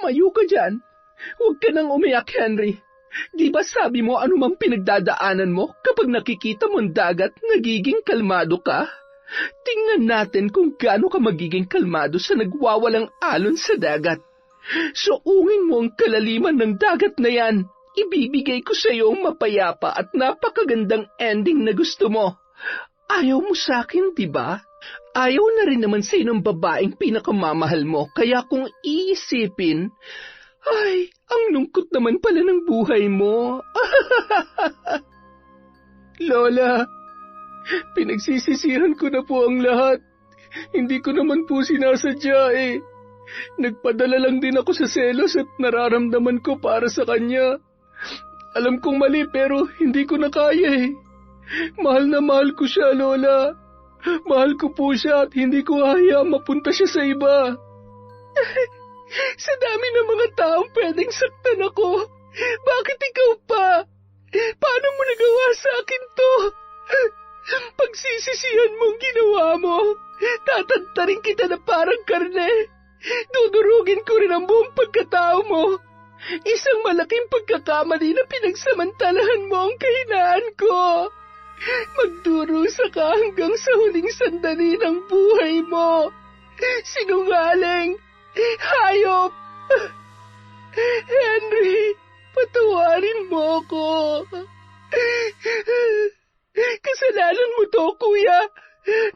Tumayo ka dyan. Huwag ka nang umiyak, Henry. Di ba sabi mo anumang pinagdadaanan mo kapag nakikita mo ang dagat, nagiging kalmado ka? Tingnan natin kung gaano ka magiging kalmado sa nagwawalang alon sa dagat. Suungin mo ang kalaliman ng dagat na yan. Ibibigay ko sa iyo ang mapayapa at napakagandang ending na gusto mo. Ayaw mo sa akin, di ba? Ayaw na rin naman sa ng babaeng pinakamamahal mo, kaya kung iisipin, ay, ang lungkot naman pala ng buhay mo. Lola, pinagsisisihan ko na po ang lahat. Hindi ko naman po sinasadya eh. Nagpadala lang din ako sa selos at nararamdaman ko para sa kanya. Alam kong mali pero hindi ko na kaya eh. Mahal na mahal ko siya, Lola. Mahal ko po siya at hindi ko hayaang mapunta siya sa iba. Sa dami ng mga taong pwedeng saktan ako, bakit ikaw pa? Paano mo nagawa sa akin to? Pagsisisihan mong ginawa mo, tatantarin kita na parang karne. Dudurugin ko rin ang buong pagkatao mo. Isang malaking pagkakamali na pinagsamantalahan mo ang kahinaan ko. Magdurusa ka hanggang sa huling sandali ng buhay mo. Sinungaling! Hayop! Henry, patawarin mo ako. Kasalanan mo to, kuya.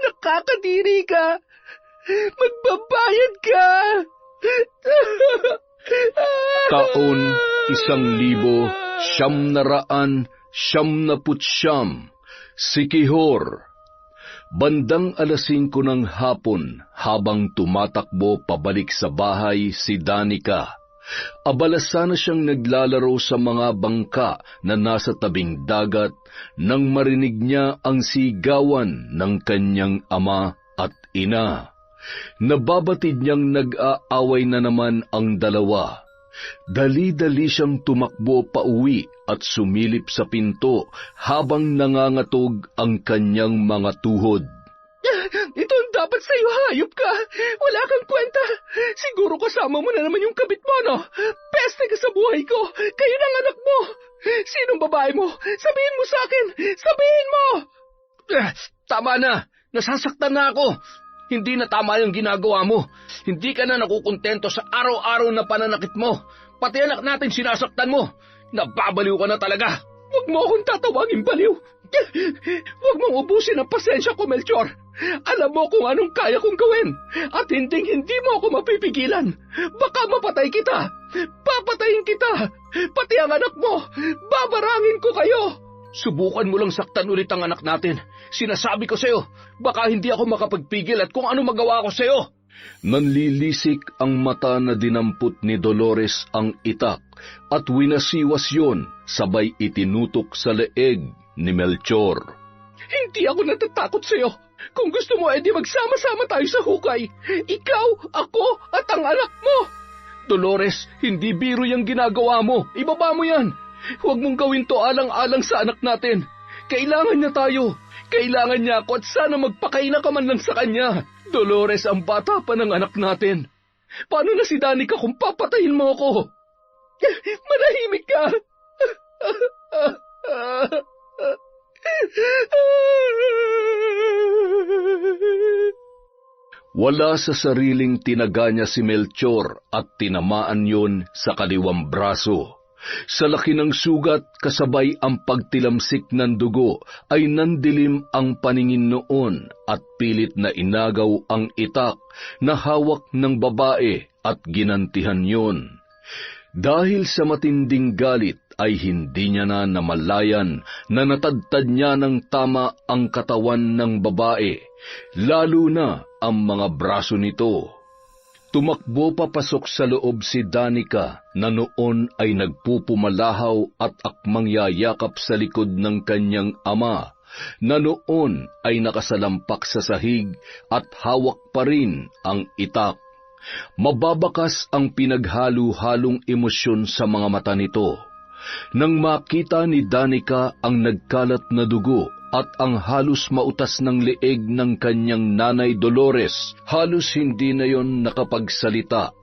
Nakakadiri ka. Magbabayad ka. Taon 1999, Sikihor. Bandang 5:00 ng hapon, habang tumatakbo pabalik sa bahay si Danica, abala sana siyang naglalaro sa mga bangka na nasa tabing dagat nang marinig niya ang sigawan ng kanyang ama at ina. Nababatid niyang nag-aaway na naman ang dalawa. Dali-dali siyang tumakbo pauwi at sumilip sa pinto habang nangangatog ang kanyang mga tuhod. Ito ang dapat sa'yo, hayop ka! Wala kang kwenta! Siguro kasama mo na naman yung kabit mo, no? Peste ka sa buhay ko! Kayo ng anak mo! Sinong babae mo? Sabihin mo sa akin! Sabihin mo! Tama na! Nasasaktan na ako! Hindi na tama yung ginagawa mo. Hindi ka na nakukontento sa araw-araw na pananakit mo. Pati anak natin sinasaktan mo. Nababaliw ka na talaga. Huwag mo akong tatawagin baliw. Huwag mong ubusin ang pasensya ko, Melchor. Alam mo kung anong kaya kong gawin. At hindi mo ako mapipigilan. Baka mapatay kita. Papatayin kita. Pati ang anak mo. Babarangin ko kayo. Subukan mo lang saktan ulit ang anak natin. Sinasabi ko sa'yo, baka hindi ako makapagpigil at kung ano magawa ko sa'yo. Nanlilisik ang mata na dinampot ni Dolores ang itak at winasiwas yon, sabay itinutok sa leeg ni Melchor. Hindi ako natatakot sa'yo. Kung gusto mo, edi magsama-sama tayo sa hukay. Ikaw, ako, at ang anak mo. Dolores, hindi biro yung ginagawa mo. Ibaba mo yan. Huwag mong gawin to alang-alang sa anak natin. Kailangan niya tayo. Kailangan niya ako at sana magpakaina ka man lang sa kanya. Dolores, ang bata pa ng anak natin. Paano na si Danica kung papatayin mo ako? Manahimik ka. Wala sa sariling tinaga niya si Melchor at tinamaan yon sa kaliwang braso. Sa laki ng sugat kasabay ang pagtilamsik ng dugo ay nandilim ang paningin noon at pilit na inagaw ang itak na hawak ng babae at ginantihan yon. Dahil sa matinding galit ay hindi niya na namalayan na natadtad niya ng tama ang katawan ng babae, lalo na ang mga braso nito. Tumakbo papasok sa loob si Danica na noon ay nagpupumalahaw at akmang yayakap sa likod ng kanyang ama na noon ay nakasalampak sa sahig at hawak pa rin ang itak. Mababakas ang pinaghalo-halong emosyon sa mga mata nito. Nang makita ni Danica ang nagkalat na dugo at ang halos mautas ng leeg ng kanyang nanay Dolores, halos hindi na yon nakapagsalita.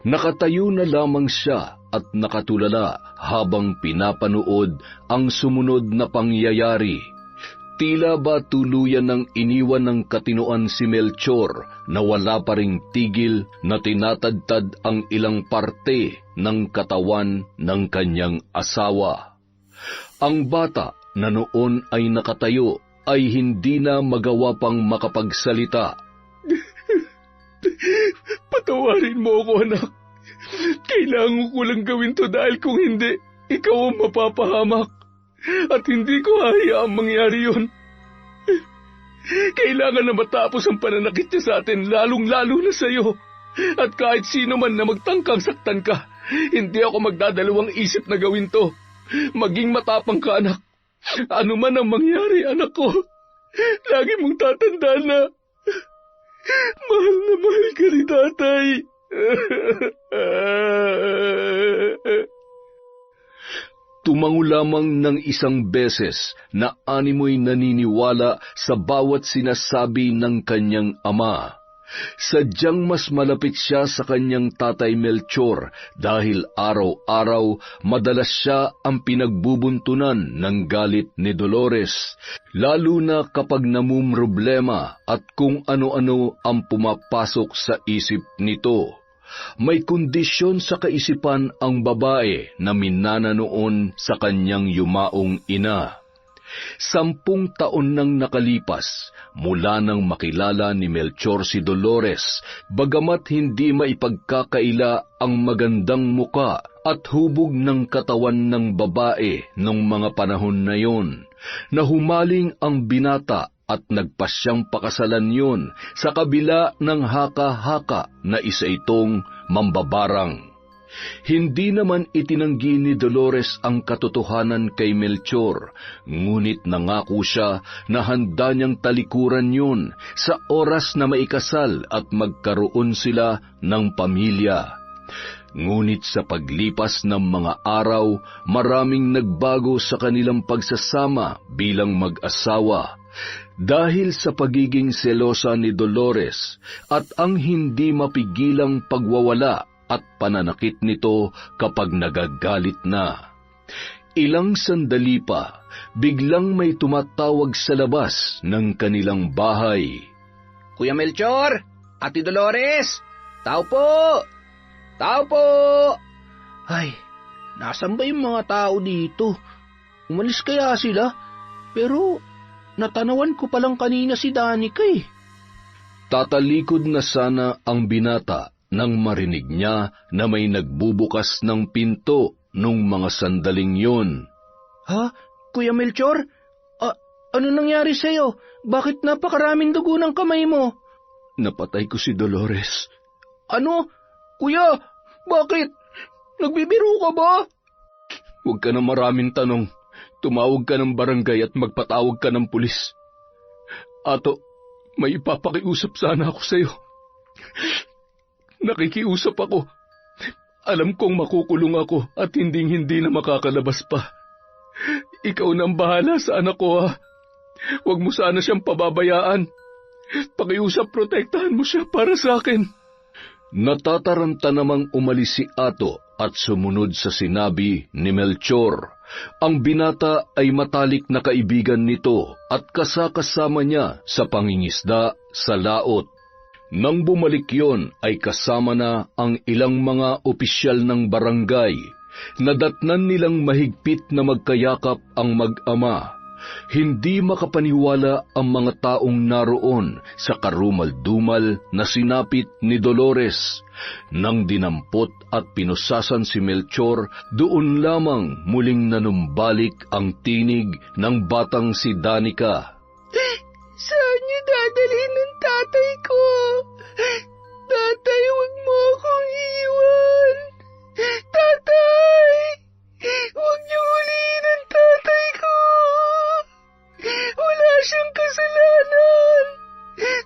Nakatayo na lamang siya at nakatulala habang pinapanood ang sumunod na pangyayari. Tila ba tuluyan ng iniwan ng katinoan si Melchor na wala pa ring tigil na tinatadtad ang ilang parte ng katawan ng kanyang asawa. Ang bata na noon ay nakatayo ay hindi na magawa pang makapagsalita. Patawarin mo ako, anak. Kailangan ko lang gawin to dahil kung hindi, ikaw ang mapapahamak. At hindi ko hahayaang mangyari yun. Kailangan na matapos ang pananakit niya sa atin, lalong-lalo na sa iyo. At kahit sino man na magtangkang saktan ka, hindi ako magdadalawang isip na gawin to. Maging matapang ka, anak. Ano man ang mangyari, anak ko, lagi mong tatandaan na mahal ka ni tatay. Tumango lamang ng isang beses na animoy naniniwala sa bawat sinasabi ng kanyang ama. Sadyang mas malapit siya sa kanyang tatay Melchor dahil araw-araw madalas siya ang pinagbubuntunan ng galit ni Dolores, lalo na kapag namumroblema at kung ano-ano ang pumapasok sa isip nito. May kondisyon sa kaisipan ang babae na minana noon sa kanyang yumaong ina. 10 taon nang nakalipas mula nang makilala ni Melchor si Dolores, bagamat hindi maipagkakaila ang magandang muka at hubog ng katawan ng babae nung mga panahon na yon, na humaling ang binata at nagpasyang pakasalan yun sa kabila ng haka-haka na isa itong mambabarang. Hindi naman itinanggi ni Dolores ang katotohanan kay Melchor, ngunit nangako siya na handa niyang talikuran yun sa oras na maikasal at magkaroon sila ng pamilya. Ngunit sa paglipas ng mga araw, maraming nagbago sa kanilang pagsasama bilang mag-asawa. Dahil sa pagiging selosa ni Dolores at ang hindi mapigilang pagwawala at pananakit nito kapag nagagalit na. Ilang sandali pa, biglang may tumatawag sa labas ng kanilang bahay. Kuya Melchor! Ate Dolores! Tao po! Tao po! Ay, nasan ba yung mga tao dito? Umalis kaya sila? Pero natanawan ko palang kanina si Danica eh. Tatalikod na sana ang binata nang marinig niya na may nagbubukas ng pinto nung mga sandaling yon. Ha? Kuya Melchor? Ano nangyari sa'yo? Bakit napakaraming dugo ng kamay mo? Napatay ko si Dolores. Ano? Kuya, bakit? Nagbibiro ka ba? Huwag ka na maraming tanong. Tumawag ka ng barangay at magpatawag ka ng pulis. Ato, may ipapakiusap sana ako sa'yo. Nakikiusap ako. Alam kong makukulong ako at hinding-hindi na makakalabas pa. Ikaw na ang bahala sa anak ko, ha? Huwag mo sana siyang pababayaan. Pakiusap, protektahan mo siya para sa akin. Natataranta namang umalis si Ato at sumunod sa sinabi ni Melchor. Ang binata ay matalik na kaibigan nito at kasakasama niya sa pangingisda sa laot. Nang bumalik yon ay kasama na ang ilang mga opisyal ng barangay. Nadatnan nilang mahigpit na magkayakap ang mag-ama. Hindi makapaniwala ang mga taong naroon sa karumal-dumal na sinapit ni Dolores. Nang dinampot at pinusasan si Melchor, doon lamang muling nanumbalik ang tinig ng batang si Danica. Saan niyo dadalhin ng tatay ko? Tatay, huwag mo akong iwan. Tatay! Huwag niyo huliin ang tatay ko. Wala siyang kasalanan.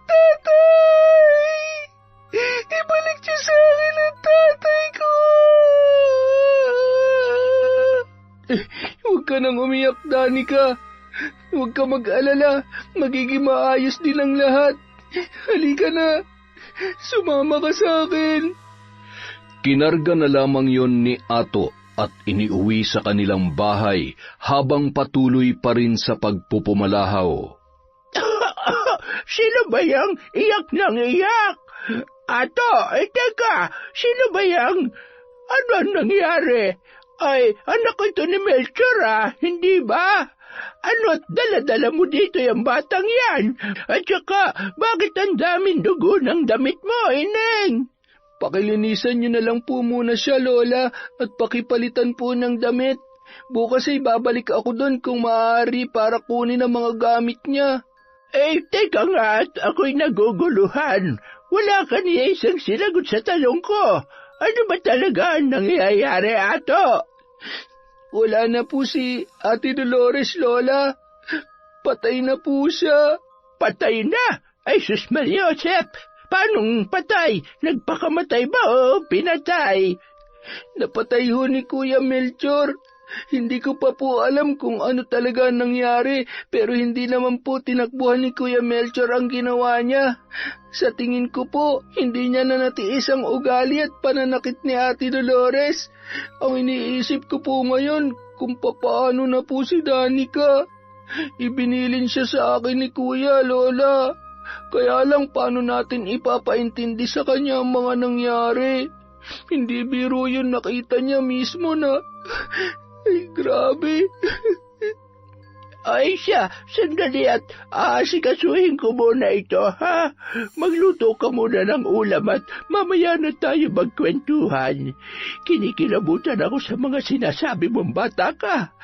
Tatay! Ibalik niyo sa akin ang tatay ko. Huwag ka nang umiyak, Danica. Huwag ka mag-alala, magiging maayos din ang lahat. Halika na, sumama ka sa akin. Kinarga na lamang yon ni Ato at iniuwi sa kanilang bahay habang patuloy pa rin sa pagpupumalahaw. Sino ba yang iyak ng iyak? Ato, teka, sino ba yang... Ano ang nangyari? Ay, anak ito ni Melchor, hindi ba? Ano't dala-dala mo dito yung batang yan? At saka, bakit ang daming dugo ng damit mo, Ineng? Pakilinisan niyo na lang po muna siya, Lola, at pakipalitan po ng damit. Bukas ay babalik ako doon kung maaari para kunin ang mga gamit niya. Teka nga at ako'y naguguluhan. Wala ka niya isang sinagot sa tanong ko. Ano ba talaga ang nangyayari, Ato? Wala na po si Ate Dolores, Lola. Patay na po siya. Patay na? Ay, sus Maria Josep. Paanong patay? Nagpakamatay ba o pinatay? Napatay ho ni Kuya Melchor. Hindi ko pa po alam kung ano talaga nangyari, pero hindi naman po tinakbuhan ni Kuya Melchor ang ginawa niya. Sa tingin ko po, hindi niya na natiis ang ugali at pananakit ni Ate Dolores. Ang iniisip ko po ngayon kung papaano na po si Danica. Ibinilin siya sa akin ni Kuya, Lola. Kaya lang paano natin ipapaintindi sa kanya ang mga nangyari? Hindi biro yun, nakita niya mismo na... Ay, grabe. Ay siya, sandali at aasikasuhin ko muna ito, ha? Magluto ka muna ng ulam at mamaya na tayo magkwentuhan. Kinikilabutan ako sa mga sinasabi mong bata ka.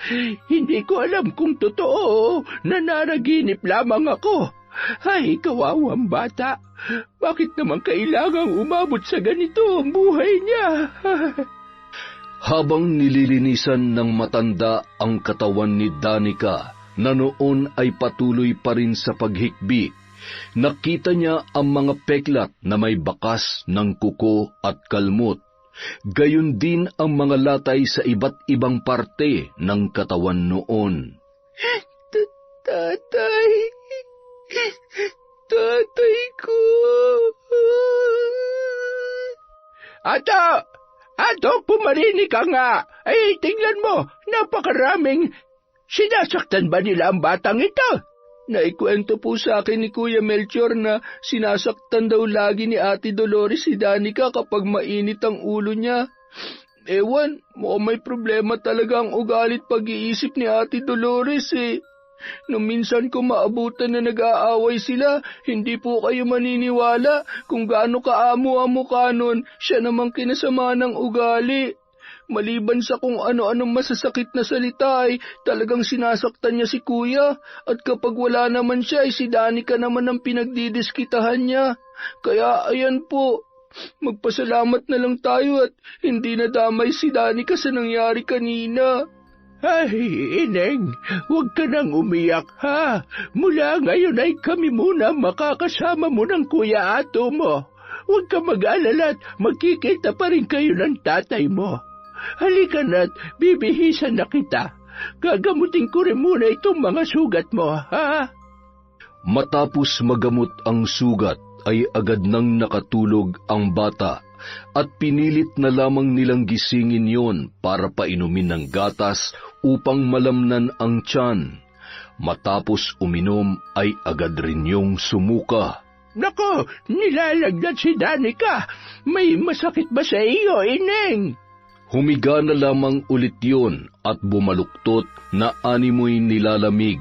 Hindi ko alam kung totoo na nanaginip lamang ako. Ay, kawawang bata. Bakit naman kailangang umabot sa ganito ang buhay niya? Habang nililinisan ng matanda ang katawan ni Danica, na noon ay patuloy pa rin sa paghikbi, nakita niya ang mga peklat na may bakas ng kuko at kalmot, gayon din ang mga latay sa iba't ibang parte ng katawan noon. Tatay! Tatay ko! Ato, pumarinig ka nga. Ay, tingnan mo, napakaraming... Sinasaktan ba nila ang batang ito? Naikwento po sa akin ni Kuya Melchor na sinasaktan daw lagi ni Ate Dolores si Danica kapag mainit ang ulo niya. Ewan, may problema talaga ang ugalit pag-iisip ni Ate Dolores eh. Nung minsan ko maabutan na nag-aaway sila, hindi po kayo maniniwala kung gaano kaamo ang mukha nun, siya namang kinasama ng ugali. Maliban sa kung ano-anong masasakit na salita ay talagang sinasaktan niya si Kuya at kapag wala naman siya ay si Danica naman ang pinagdidiskitahan niya. Kaya ayan po, magpasalamat na lang tayo at hindi nadamay si Danica sa nangyari kanina. Ay, Ineng, huwag ka nang umiyak, ha? Mula ngayon ay kami muna makakasama mo ng Kuya Ato mo. Huwag ka mag-alala at magkikita pa rin kayo ng tatay mo. Halika na't bibihisan na kita. Gagamutin ko rin muna itong mga sugat mo, ha? Matapos magamot ang sugat, ay agad nang nakatulog ang bata at pinilit na lamang nilang gisingin yon para painumin ng gatas upang malamnan ang tiyan. Matapos uminom ay agad rin yung sumuka. Nako, nilalagnat si Danica. May masakit ba sa iyo, Ineng? Humiga na lamang ulit yon at bumaluktot na animoy nilalamig.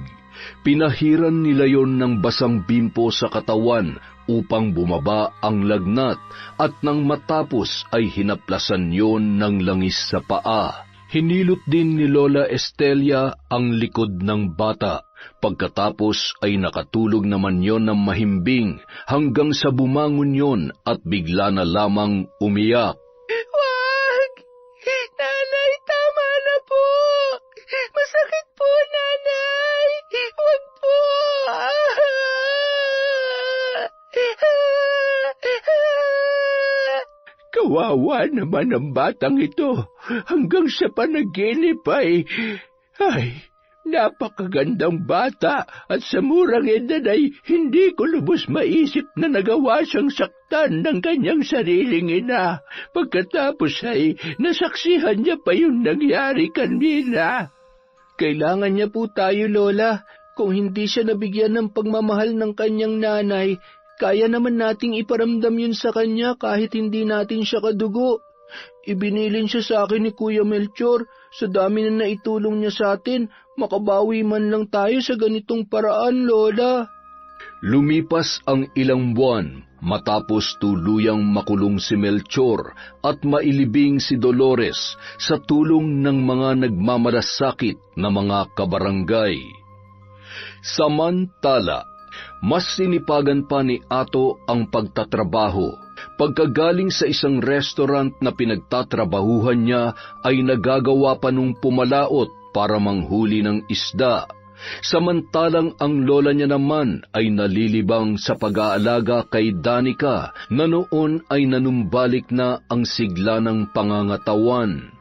Pinahiran nila yon ng basang bimpo sa katawan upang bumaba ang lagnat at nang matapos ay hinaplasan yon ng langis sa paa. Hinilot din ni Lola Estelia ang likod ng bata. Pagkatapos ay nakatulog naman yon ng mahimbing hanggang sa bumangon yon at bigla na lamang umiyak. Wag! Nanay, tama na po! Masakit po, Nanay! Wag po! Kawawa naman ang batang ito. Hanggang sa panaginip ay Napakagandang bata at sa murang edad ay hindi ko lubos maisip na nagawa siyang saktan ng kanyang sariling ina. Pagkatapos ay nasaksihan niya pa yung nangyari kanina. Kailangan niya po tayo, Lola. Kung hindi siya nabigyan ng pagmamahal ng kanyang nanay, kaya naman nating iparamdam yun sa kanya kahit hindi natin siya kadugo. Ibinilin siya sa akin ni Kuya Melchor. Sa dami na naitulong niya sa atin, makabawi man lang tayo sa ganitong paraan, Lola. Lumipas ang ilang buwan matapos tuluyang makulong si Melchor at mailibing si Dolores sa tulong ng mga nagmamalasakit na mga kabarangay. Samantala, mas sinipagan pa ni Ato ang pagtatrabaho. Pagkagaling sa isang restaurant na pinagtatrabahuhan niya ay nagagawa pa nung pumalaot para manghuli ng isda. Samantalang ang lola niya naman ay nalilibang sa pag-aalaga kay Danica na noon ay nanumbalik na ang sigla ng pangangatawan.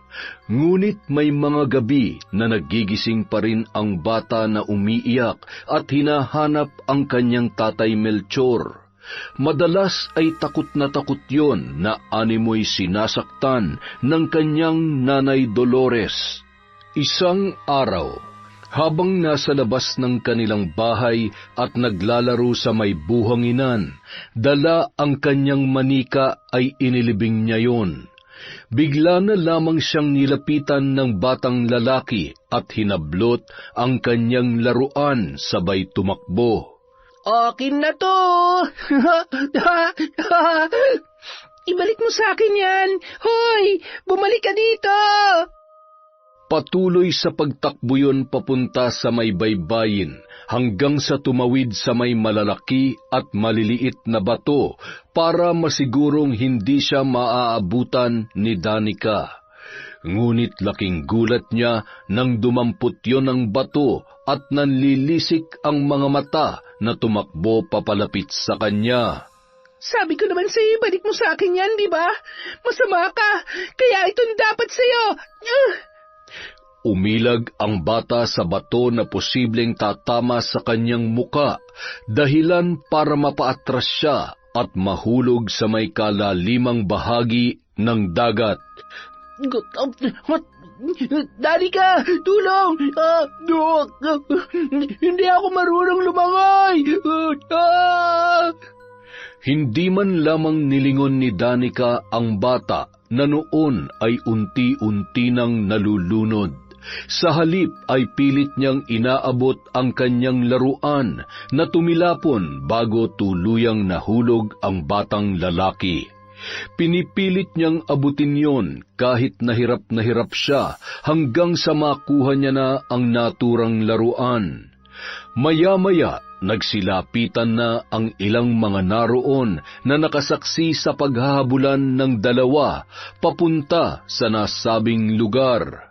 Ngunit may mga gabi na nagigising pa rin ang bata na umiiyak at hinahanap ang kanyang tatay Melchor. Madalas ay takot yon na animoy sinasaktan ng kanyang nanay Dolores. Isang araw, habang nasa labas ng kanilang bahay at naglalaro sa may buhanginan, dala ang kanyang manika ay inilibing niya yon. Bigla na lamang siyang nilapitan ng batang lalaki at hinablot ang kanyang laruan sabay tumakbo. Akin na to! Ibalik mo sa akin yan! Hoy! Bumalik ka dito! Patuloy sa pagtakbo yun papunta sa may baybayin hanggang sa tumawid sa may malalaki at maliliit na bato para masigurong hindi siya maaabutan ni Danica. Ngunit laking gulat niya nang dumampot yon ng bato at nanlilisik ang mga mata na tumakbo papalapit sa kanya. Sabi ko naman sa'yo, balik mo sa akin yan, di ba? Masama ka, kaya itong dapat sa'yo. Umilag ang bata sa bato na posibleng tatama sa kanyang muka, dahilan para mapaatras siya at mahulog sa may kalalimang bahagi ng dagat. Danica, tulong! Hindi ako marunong lumangoy! Hindi man lamang nilingon ni Danica ang bata na noon ay unti-unti nang nalulunod. Sa halip ay pilit niyang inaabot ang kanyang laruan na tumilapon bago tuluyang nahulog ang batang lalaki. Pinipilit niyang abutin yon kahit na hirap siya hanggang sa makuha niya na ang naturang laruan. Maya-maya, nagsilapitan na ang ilang mga naroon na nakasaksi sa paghahabulan ng dalawa papunta sa nasabing lugar.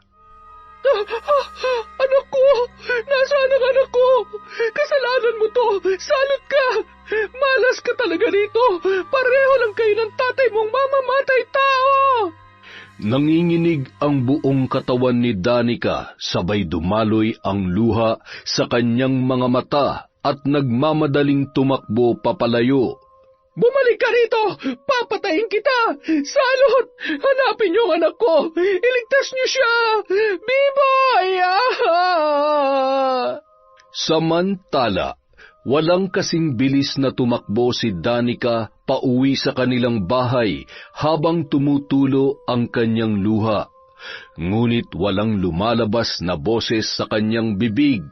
Anak ko! Nasaan ang anak ko? Kasalanan mo to! Salot ka! Malas ka talaga rito! Pareho lang kayo ng tatay mong mamamatay tao! Nanginginig ang buong katawan ni Danica, sabay dumaloy ang luha sa kanyang mga mata at nagmamadaling tumakbo papalayo. Bumalik ka rito! Papatayin kita! Salot! Hanapin niyo ang anak ko! Iligtas niyo siya! Biboy! Samantala, walang kasing bilis na tumakbo si Danica pauwi sa kanilang bahay habang tumutulo ang kanyang luha. Ngunit walang lumalabas na boses sa kanyang bibig.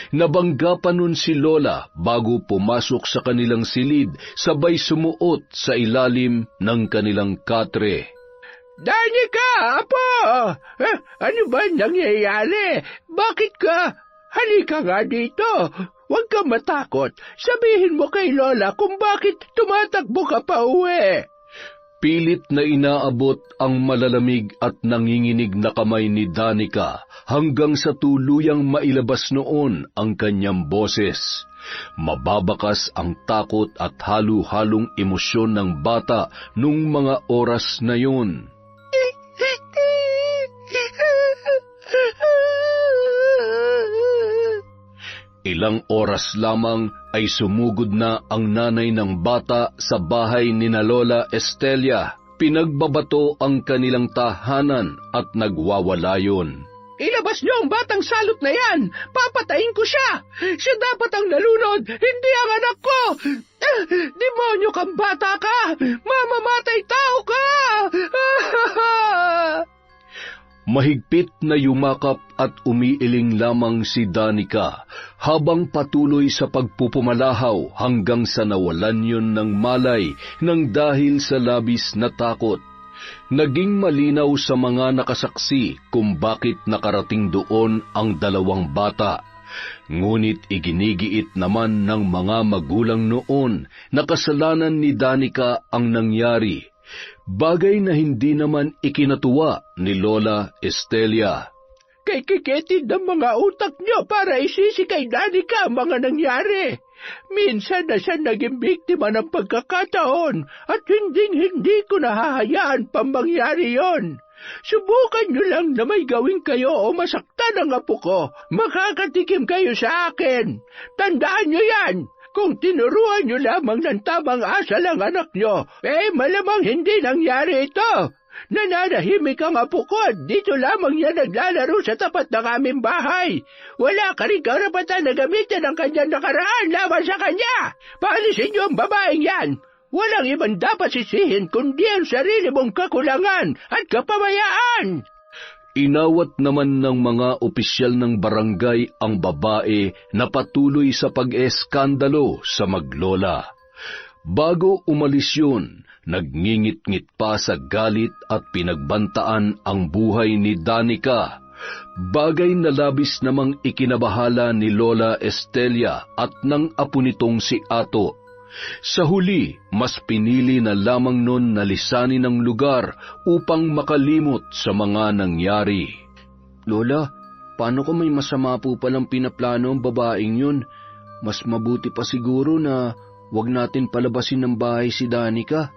Nabangga pa nun si Lola bago pumasok sa kanilang silid, sabay sumuot sa ilalim ng kanilang katre. Danica, apo! Ano ba nangyayari? Bakit ka? Halika nga dito. Huwag ka matakot. Sabihin mo kay Lola kung bakit tumatakbo ka pa uwi. Pilit na inaabot ang malalamig at nanginginig na kamay ni Danica hanggang sa tuluyang mailabas noon ang kanyang boses. Mababakas ang takot at halo-halong emosyon ng bata nung mga oras na yun. Ilang oras lamang ay sumugod na ang nanay ng bata sa bahay ni na Lola Estelia. Pinagbabato ang kanilang tahanan at nagwawala yun. Ilabas niyo ang batang salot na yan! Papatayin ko siya! Siya dapat ang nalunod, hindi ang anak ko! Demonyo kang bata ka! Mamamatay tao ka! Mahigpit na yumakap at umiiling lamang si Danica habang patuloy sa pagpupumalahaw hanggang sa nawalan yun ng malay nang dahil sa labis na takot. Naging malinaw sa mga nakasaksi kung bakit nakarating doon ang dalawang bata. Ngunit iginigiit naman ng mga magulang noon na kasalanan ni Danica ang nangyari. Bagay na hindi naman ikinatuwa ni Lola Estelia. Kay kikitid ng mga utak niyo para isisi kay Danica ang mga nangyari. Minsan na siya naging biktima ng pagkakataon at hindi ko nahahayaan pang mangyari yon. Subukan niyo lang na may gawin kayo o masaktan ang apo ko. Makakatikim kayo sa akin. Tandaan niyo yan. Kung tinuruan niyo lamang ng tamang asal ang anak niyo, malamang hindi nangyari ito. Nananahimik ang apo ko at dito lamang niya naglalaro sa tapat ng aming bahay. Wala ka rin karapatan na gamitin ang kanyang nakaraan laban sa kanya. Paalisin niyo ang babaeng yan. Walang ibang dapat sisihin kundi ang sarili mong kakulangan at kapabayaan. Inawat naman ng mga opisyal ng barangay ang babae na patuloy sa pag-eskandalo sa maglola. Bago umalis yun, nagngingit-ngit pa sa galit at pinagbantaan ang buhay ni Danica. Bagay na labis namang ikinabahala ni Lola Estelia at ng apo nitong si Ato. Sa huli, mas pinili na lamang nun na lisanin ang lugar upang makalimot sa mga nangyari. Lola, paano kung may masama po palang pinaplano ang babaeng yun? Mas mabuti pa siguro na wag natin palabasin ng bahay si Danica.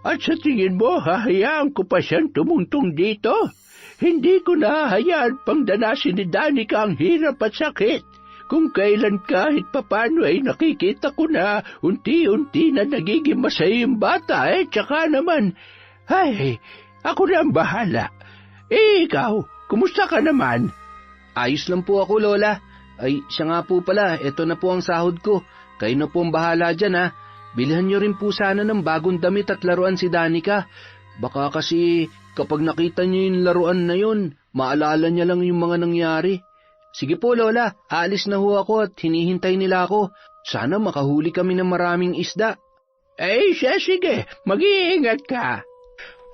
At sa tingin mo, hahayaan ko pa siyang tumungtong dito? Hindi ko nahahayaan pang danasin ni Danica ang hirap at sakit. Kung kailan kahit papano ay nakikita ko na unti-unti na nagiging masaya yung bata, tsaka naman, ako na ang bahala. Ikaw, kumusta ka naman? Ayos lang po ako, Lola. Ay, siya nga po pala, eto na po ang sahod ko. Kayo na po ang bahala dyan, ha. Bilhan niyo rin po sana ng bagong damit at laruan si Danica. Baka kasi kapag nakita niyo yung laruan na yun, maalala niya lang yung mga nangyari. Sige po, Lola, aalis na ho ako at hinihintay nila ako. Sana makahuli kami ng maraming isda. Sige, mag-iingat ka.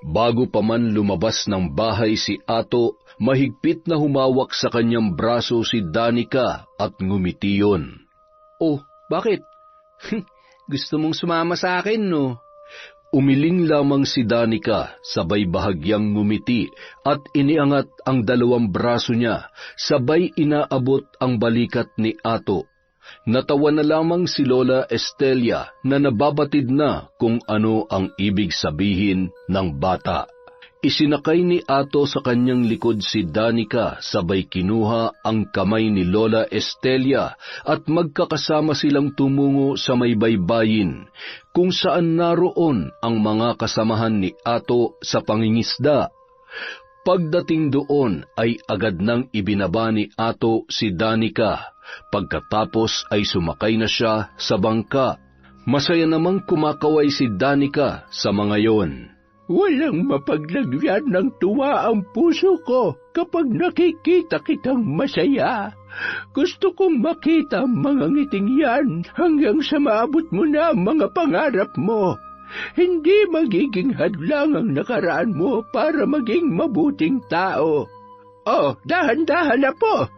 Bago pa man lumabas ng bahay si Ato, mahigpit na humawak sa kanyang braso si Danica at ngumiti yun. Oh, bakit? Gusto mong sumama sa akin, no? Umiling lamang si Danica, sabay bahagyang ngumiti at iniangat ang dalawang braso niya, sabay inaabot ang balikat ni Ato. Natawa na lamang si Lola Estelia na nababatid na kung ano ang ibig sabihin ng bata. Isinakay ni Ato sa kanyang likod si Danica, sabay kinuha ang kamay ni Lola Estelia at magkakasama silang tumungo sa may baybayin, kung saan naroon ang mga kasamahan ni Ato sa pangingisda. Pagdating doon ay agad nang ibinaba ni Ato si Danica, pagkatapos ay sumakay na siya sa bangka. Masaya namang kumakaway si Danica sa mga yon. Walang mapaglagyan ng tuwa ang puso ko kapag nakikita kitang masaya. Gusto kong makita ang mga ngiting yan hanggang sa maabot mo na ang mga pangarap mo. Hindi magiging hadlang ang nakaraan mo para maging mabuting tao. Oh, dahan-dahan na po.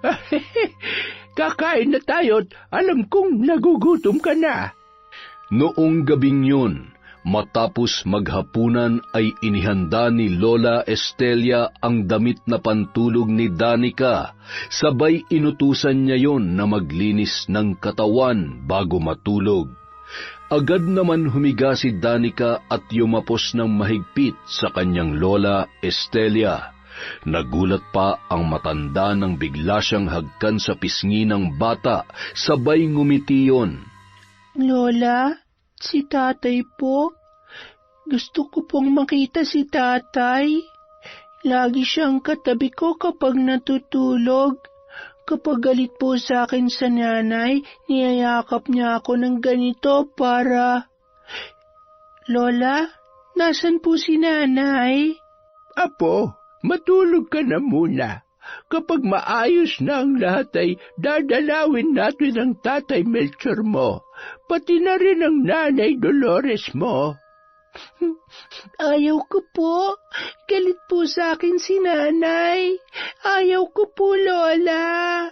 Kakain na tayo't alam kong nagugutom ka na. Noong gabing yun, matapos maghapunan ay inihanda ni Lola Estelia ang damit na pantulog ni Danica, sabay inutusan niya yon na maglinis ng katawan bago matulog. Agad naman humiga si Danica at yumapos ng mahigpit sa kanyang Lola Estelia. Nagulat pa ang matanda nang bigla siyang hagkan sa pisngi ng bata, sabay ngumiti yun. Lola, si tatay po. Gusto ko pong makita si tatay. Lagi siyang katabi ko kapag natutulog. Kapag galit po sa akin sa nanay, niyayakap niya ako ng ganito para... Lola, nasan po si nanay? Apo, matulog ka na muna. Kapag maayos na ang lahat ay dadalawin natin ang tatay Melchor mo, pati na rin ang nanay Dolores mo. Ayaw ko po. Galit po sa akin si nanay. Ayaw ko po, Lola.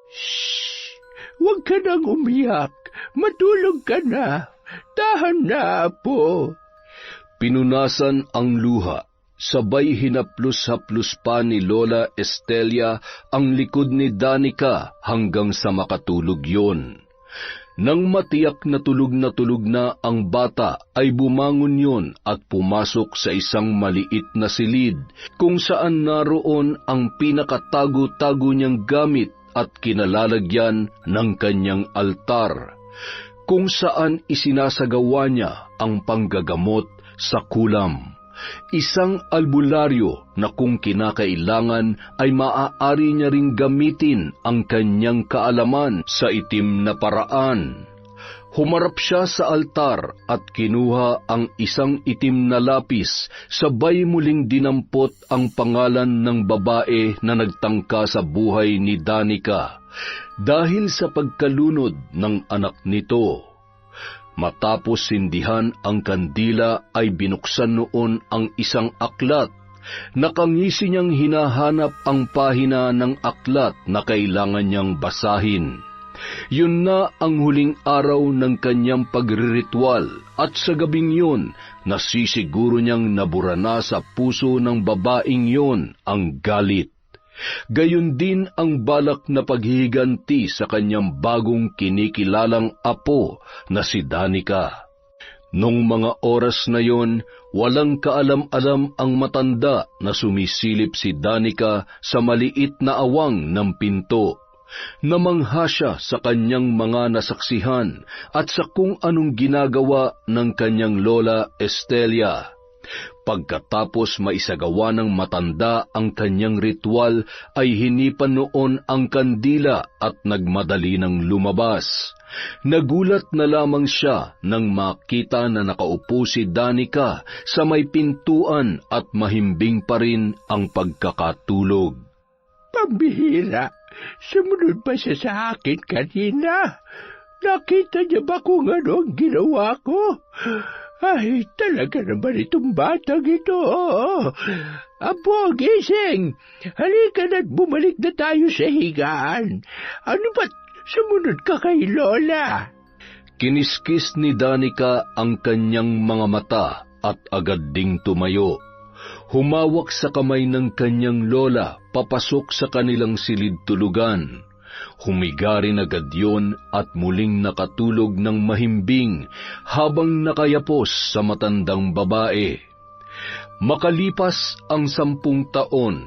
Shh! Huwag ka nang umiyak. Matulog ka na. Tahan na, Apo. Pinunasan ang luha. Sabay hinaplos-haplos pa ni Lola Estelia ang likod ni Danica hanggang sa makatulog yon. Nang matiyak na tulog na ang bata, ay bumangon yon at pumasok sa isang maliit na silid kung saan naroon ang pinakatago-tago niyang gamit at kinalalagyan ng kanyang altar, kung saan isinasagawa niya ang panggagamot sa kulam. Isang albularyo na kung kinakailangan ay maaari niya ring gamitin ang kanyang kaalaman sa itim na paraan. Humarap siya sa altar at kinuha ang isang itim na lapis, sabay muling dinampot ang pangalan ng babae na nagtangka sa buhay ni Danica dahil sa pagkalunod ng anak nito. Matapos sindihan ang kandila ay binuksan noon ang isang aklat. Nakangisi niyang hinahanap ang pahina ng aklat na kailangan niyang basahin. Yun na ang huling araw ng kanyang pagriritual at sa gabing yun, nasisiguro niyang nabura na sa puso ng babaeng yun ang galit. Gayon din ang balak na paghihiganti sa kanyang bagong kinikilalang apo na si Danica. Nung mga oras na yon, walang kaalam-alam ang matanda na sumisilip si Danica sa maliit na awang ng pinto. Namangha siya sa kanyang mga nasaksihan at sa kung anong ginagawa ng kanyang Lola Estelia. Pagkatapos maisagawa ng matanda ang kanyang ritual, ay hinipan noon ang kandila at nagmadali ng lumabas. Nagulat na lamang siya nang makita na nakaupo si Danica sa may pintuan at mahimbing pa rin ang pagkakatulog. Pambihira, sumunod pa siya sa akin kanina. Nakita niya ba kung ano ang ginawa ko? Ay, talaga naman itong batang ito. Apo, gising! Halika na't bumalik na tayo sa higaan. Ano ba't sumunod ka kay Lola? Kiniskis ni Danica ang kanyang mga mata at agad ding tumayo. Humawak sa kamay ng kanyang lola papasok sa kanilang silid-tulugan. Humiga rin agad yun at muling nakatulog ng mahimbing habang nakayapos sa matandang babae. Makalipas ang 10 taon,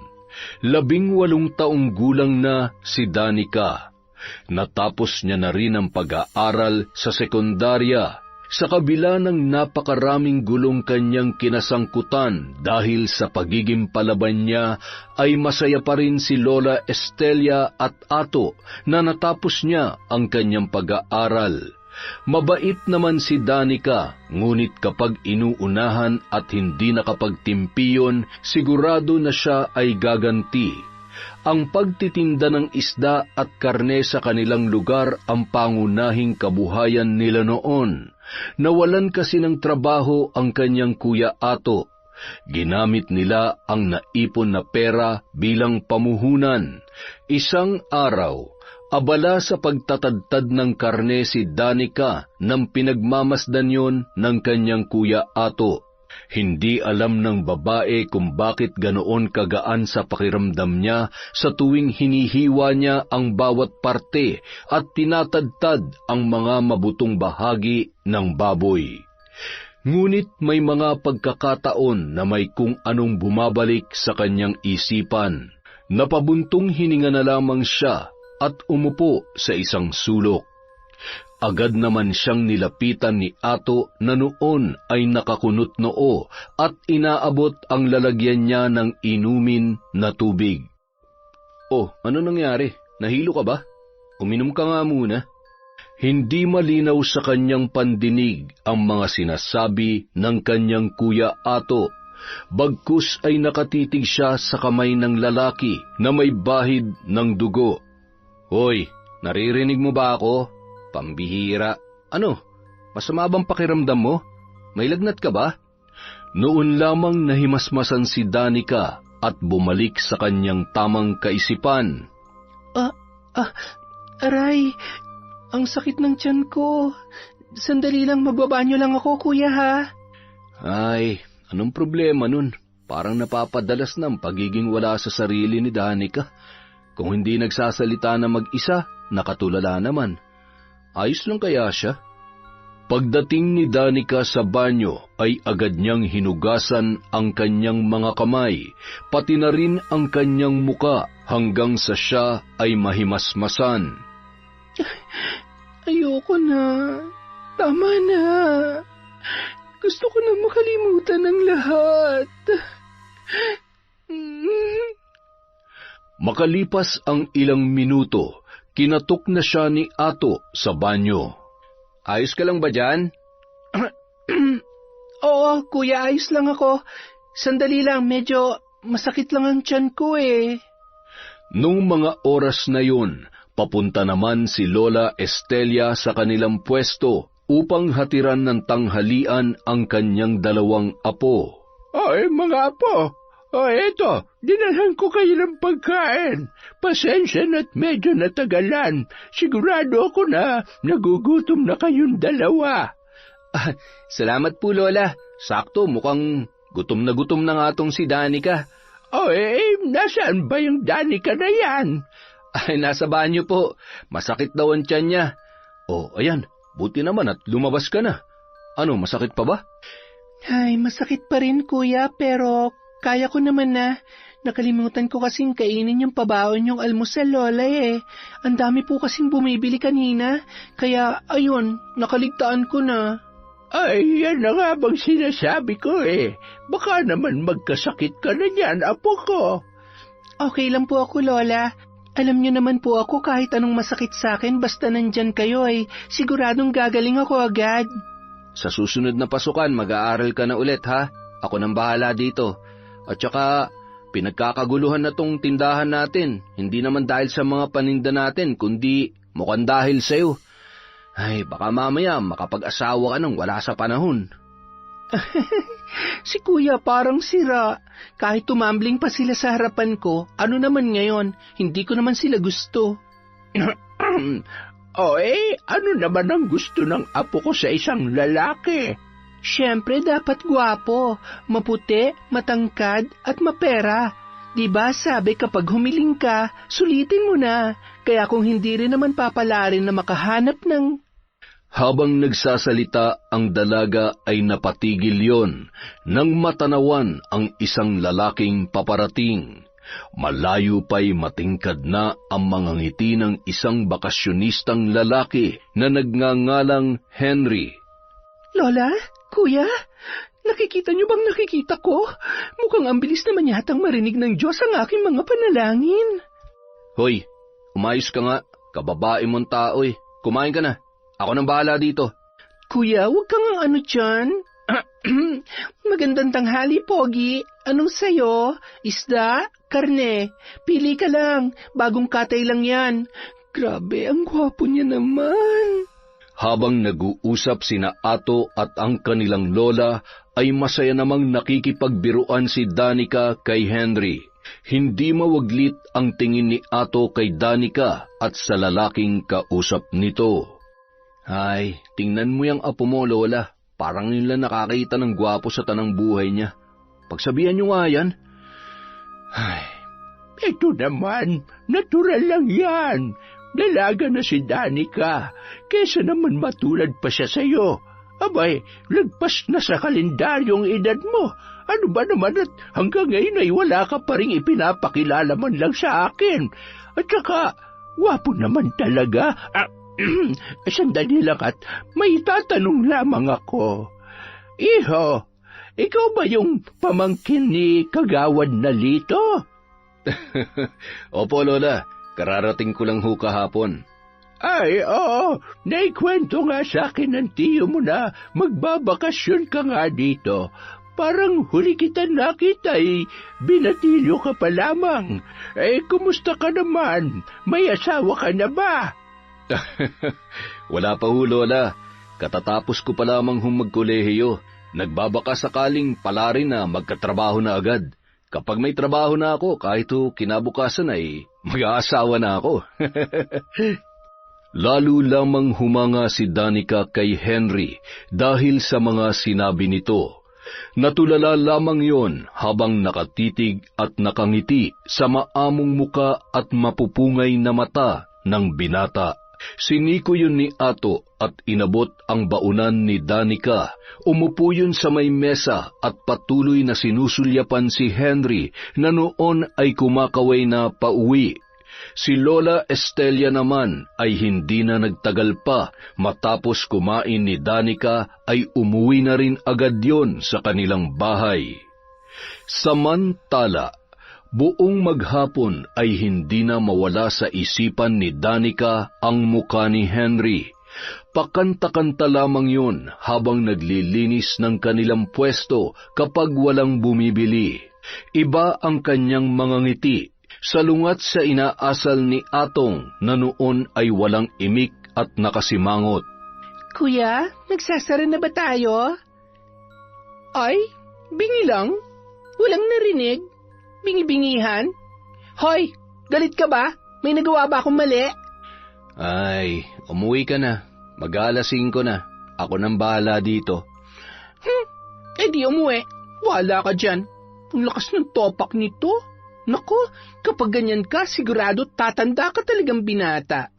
18 taong gulang na si Danica. Natapos niya na rin ang pag-aaral sa sekundarya. Sa kabila ng napakaraming gulong kanyang kinasangkutan dahil sa pagiging palaban niya, ay masaya pa rin si Lola Estelia at Ato na natapos niya ang kanyang pag-aaral. Mabait naman si Danica, ngunit kapag inuunahan at hindi nakapagtimpiyon, sigurado na siya ay gaganti. Ang pagtitinda ng isda at karne sa kanilang lugar ang pangunahing kabuhayan nila noon. Nawalan kasi ng trabaho ang kanyang kuya Ato. Ginamit nila ang naipon na pera bilang pamuhunan. Isang araw, abala sa pagtatadtad ng karne si Danica nang pinagmamasdan yon ng kanyang kuya Ato. Hindi alam ng babae kung bakit ganoon kagaan sa pakiramdam niya sa tuwing hinihiwa niya ang bawat parte at tinatadtad ang mga mabutong bahagi ng baboy. Ngunit may mga pagkakataon na may kung anong bumabalik sa kanyang isipan. Napabuntong hininga na lamang siya at umupo sa isang sulok. Agad naman siyang nilapitan ni Ato na noon ay nakakunot noo at inaabot ang lalagyan niya ng inumin na tubig. "Oh, ano nangyari? Nahilo ka ba? Uminom ka nga muna." Hindi malinaw sa kanyang pandinig ang mga sinasabi ng kanyang kuya Ato. Bagkus ay nakatitig siya sa kamay ng lalaki na may bahid ng dugo. "Hoy, naririnig mo ba ako? Pambihira. Ano? Masama bang pakiramdam mo? May lagnat ka ba?" Noon lamang nahimasmasan si Danica at bumalik sa kanyang tamang kaisipan. Aray, ang sakit ng tiyan ko. Sandali lang, magbabanyo lang ako, kuya, ha? Ay, anong problema nun? Parang napapadalas ng pagiging wala sa sarili ni Danica. Kung hindi nagsasalita na mag-isa, nakatulala naman. Ayos lang kaya siya? Pagdating ni Danica sa banyo ay agad niyang hinugasan ang kanyang mga kamay, pati na rin ang kanyang muka hanggang sa siya ay mahimasmasan. Ayoko na. Tama na. Gusto ko na makalimutan ang lahat. Makalipas ang ilang minuto, kinatok na siya ni Ato sa banyo. "Ayos ka lang ba dyan?" Oo, kuya, ayos lang ako. Sandali lang, medyo masakit lang ang tiyan ko eh. Nung mga oras na yun, papunta naman si Lola Estelia sa kanilang pwesto upang hatiran ng tanghalian ang kanyang dalawang apo. Ay, mga apo, eto, dinalhan ko kayo ng pagkain. Pasensya na't medyo natagalan. Sigurado ako na nagugutom na kayong dalawa. Salamat po, Lola. Sakto, mukhang gutom na nga tong si Danica. Nasaan ba yung Danica na yan? Ay, nasa banyo po. Masakit daw ang tiyan niya. Ayan, buti naman at lumabas ka na. Ano, masakit pa ba? Ay, masakit pa rin, kuya, pero kaya ko naman na. Nakalimutan ko kasing kainin yung pabaon yung almusal, Lola eh. Ang dami po kasing bumibili kanina, kaya ayun, nakaligtaan ko na. Ay, yan na nga bang sinasabi ko eh. Baka naman magkasakit ka na yan, apo ko. Okay lang po ako, Lola. Alam niyo naman po ako kahit anong masakit sa akin basta nandyan kayo ay siguradong gagaling ako agad. Sa susunod na pasukan, mag-aaral ka na ulit ha. Ako nang bahala dito. At saka, pinagkakaguluhan na tong tindahan natin. Hindi naman dahil sa mga paninda natin, kundi mukhang dahil sa'yo. Ay, baka mamaya makapag-asawa ka nang wala sa panahon. Si kuya parang sira. Kahit tumambling pa sila sa harapan ko, ano naman ngayon, hindi ko naman sila gusto. Ano naman ang gusto ng apo ko sa isang lalaki? Siyempre dapat gwapo, maputi, matangkad at mapera. Diba sabi kapag humiling ka, sulitin mo na. Kaya kung hindi rin naman papalarin na makahanap ng... Habang nagsasalita ang dalaga ay napatigil yon nang matanawan ang isang lalaking paparating. Malayo pa'y matingkad na ang mga ngiti ng isang bakasyonistang lalaki na nagngangalang Henry. Lola? Kuya? Nakikita niyo bang nakikita ko? Mukhang ang bilis naman yatang marinig ng Diyos ang aking mga panalangin. Hoy, umayos ka nga. Kababae mong tao eh. Kumain ka na. Ako nang bahala dito. Kuya, huwag kang ano dyan. Magandang tanghali, Pogi. Anong sayo? Isda? Karne? Pili ka lang. Bagong katay lang yan. Grabe, ang gwapo niya naman. Habang nag-uusap sina Ato at ang kanilang lola, ay masaya namang nakikipagbiruan si Danica kay Henry. Hindi mawaglit ang tingin ni Ato kay Danica at sa lalaking kausap nito. Ay, tingnan mo yung apo mo, Lola. Parang nila nakakita ng gwapo sa tanang buhay niya. Pagsabihan niyo nga yan. Ay, ito naman, natural lang yan. Dalaga na si Danica, kesa naman matulad pa siya sa'yo. Abay, lagpas na sa kalendaryong edad mo. Ano ba naman at hanggang ngayon ay wala ka pa rin ipinapakilala man lang sa akin. At saka, wapo naman talaga. Sandali lang at may tatanong lamang ako. Iho, ikaw ba yung pamangkin ni Kagawad na Lito? Opo, Lola. Kararating ko lang ho kahapon. Ay, oo. Naikwento nga sa akin ng tiyo mo na magbabakasyon ka nga dito. Parang huli kita nakita binatilyo ka pa lamang. Kumusta ka naman? May asawa ka na ba? Wala pa ho, Lola. Katatapos ko pa lamang magkolehiyo. Nagbabaka sakaling pala rin na magkatrabaho na agad. Kapag may trabaho na ako, kahit kinabukasan ay mag-aasawa na ako. Lalo lamang humanga si Danica kay Henry dahil sa mga sinabi nito. Natulala lamang yon habang nakatitig at nakangiti sa maamong muka at mapupungay na mata ng binata. Siniko yun ni Ato at inabot ang baunan ni Danica. Umupo yun sa may mesa at patuloy na sinusulyapan si Henry na noon ay kumakaway na pauwi. Si Lola Estelia naman ay hindi na nagtagal pa, matapos kumain ni Danica ay umuwi na rin agad yon sa kanilang bahay. Samantala, buong maghapon ay hindi na mawala sa isipan ni Danica ang muka ni Henry. Pakanta-kanta lamang yun habang naglilinis ng kanilang pwesto kapag walang bumibili. Iba ang kanyang mga ngiti, salungat sa inaasal ni Atong na noon ay walang imik at nakasimangot. Kuya, nagsasara na ba tayo? Ay, bingi lang. Walang narinig. Bingi-bingihan. Hoy, galit ka ba? May nagawa ba akong mali? Ay, umuwi ka na. Mag-aalasing ko na. Ako nang bahala dito. Di umuwi. Wala ka dyan. Ang lakas ng topak nito. Naku, kapag ganyan ka, sigurado tatanda ka talagang binata.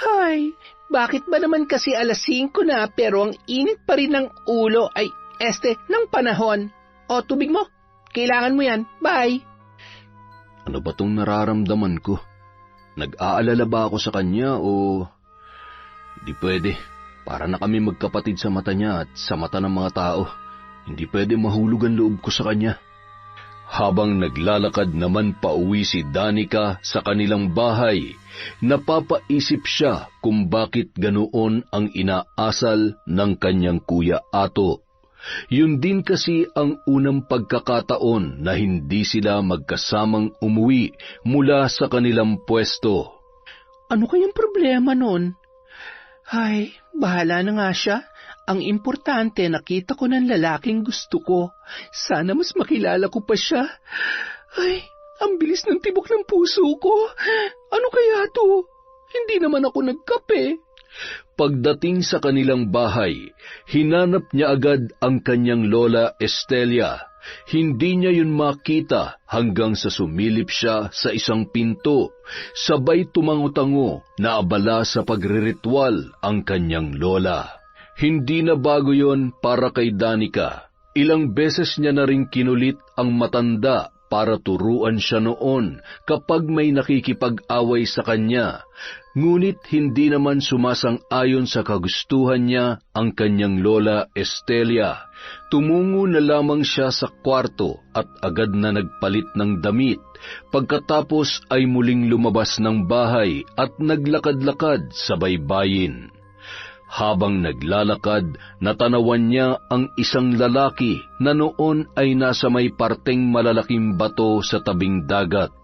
Hay, bakit ba naman kasi 5:00 na pero ang init pa rin ng ulo ay ng panahon? O, tubig mo. Kailangan mo yan. Bye. Ano ba tong nararamdaman ko? Nag-aalala ba ako sa kanya o... Di pwede. Para na kami magkapatid sa mata niya at sa mata ng mga tao. Hindi pwede mahulog ang loob ko sa kanya. Habang naglalakad naman pauwi si Danica sa kanilang bahay, napapaisip siya kung bakit ganoon ang inaasal ng kanyang kuya Ato. Yun din kasi ang unang pagkakataon na hindi sila magkasamang umuwi mula sa kanilang pwesto. Ano kayang problema nun? Ay, bahala na nga siya. Ang importante, nakita ko ng lalaking gusto ko. Sana mas makilala ko pa siya. Ay, ang bilis ng tibok ng puso ko. Ano kaya to? Hindi naman ako nagkape. Pagdating sa kanilang bahay, hinanap niya agad ang kanyang Lola Estelia. Hindi niya yun makita hanggang sa sumilip siya sa isang pinto. Sabay tumango-tango na abala sa pagriritual ang kanyang lola. Hindi na bago yon para kay Danica. Ilang beses niya na rin kinulit ang matanda para turuan siya noon kapag may nakikipag-away sa kanya. Ngunit hindi naman sumasang-ayon sa kagustuhan niya ang kanyang Lola Estelia. Tumungo na lamang siya sa kwarto at agad na nagpalit ng damit. Pagkatapos ay muling lumabas ng bahay at naglakad-lakad sa baybayin. Habang naglalakad, natanawan niya ang isang lalaki na noon ay nasa may parteng malalaking bato sa tabing dagat.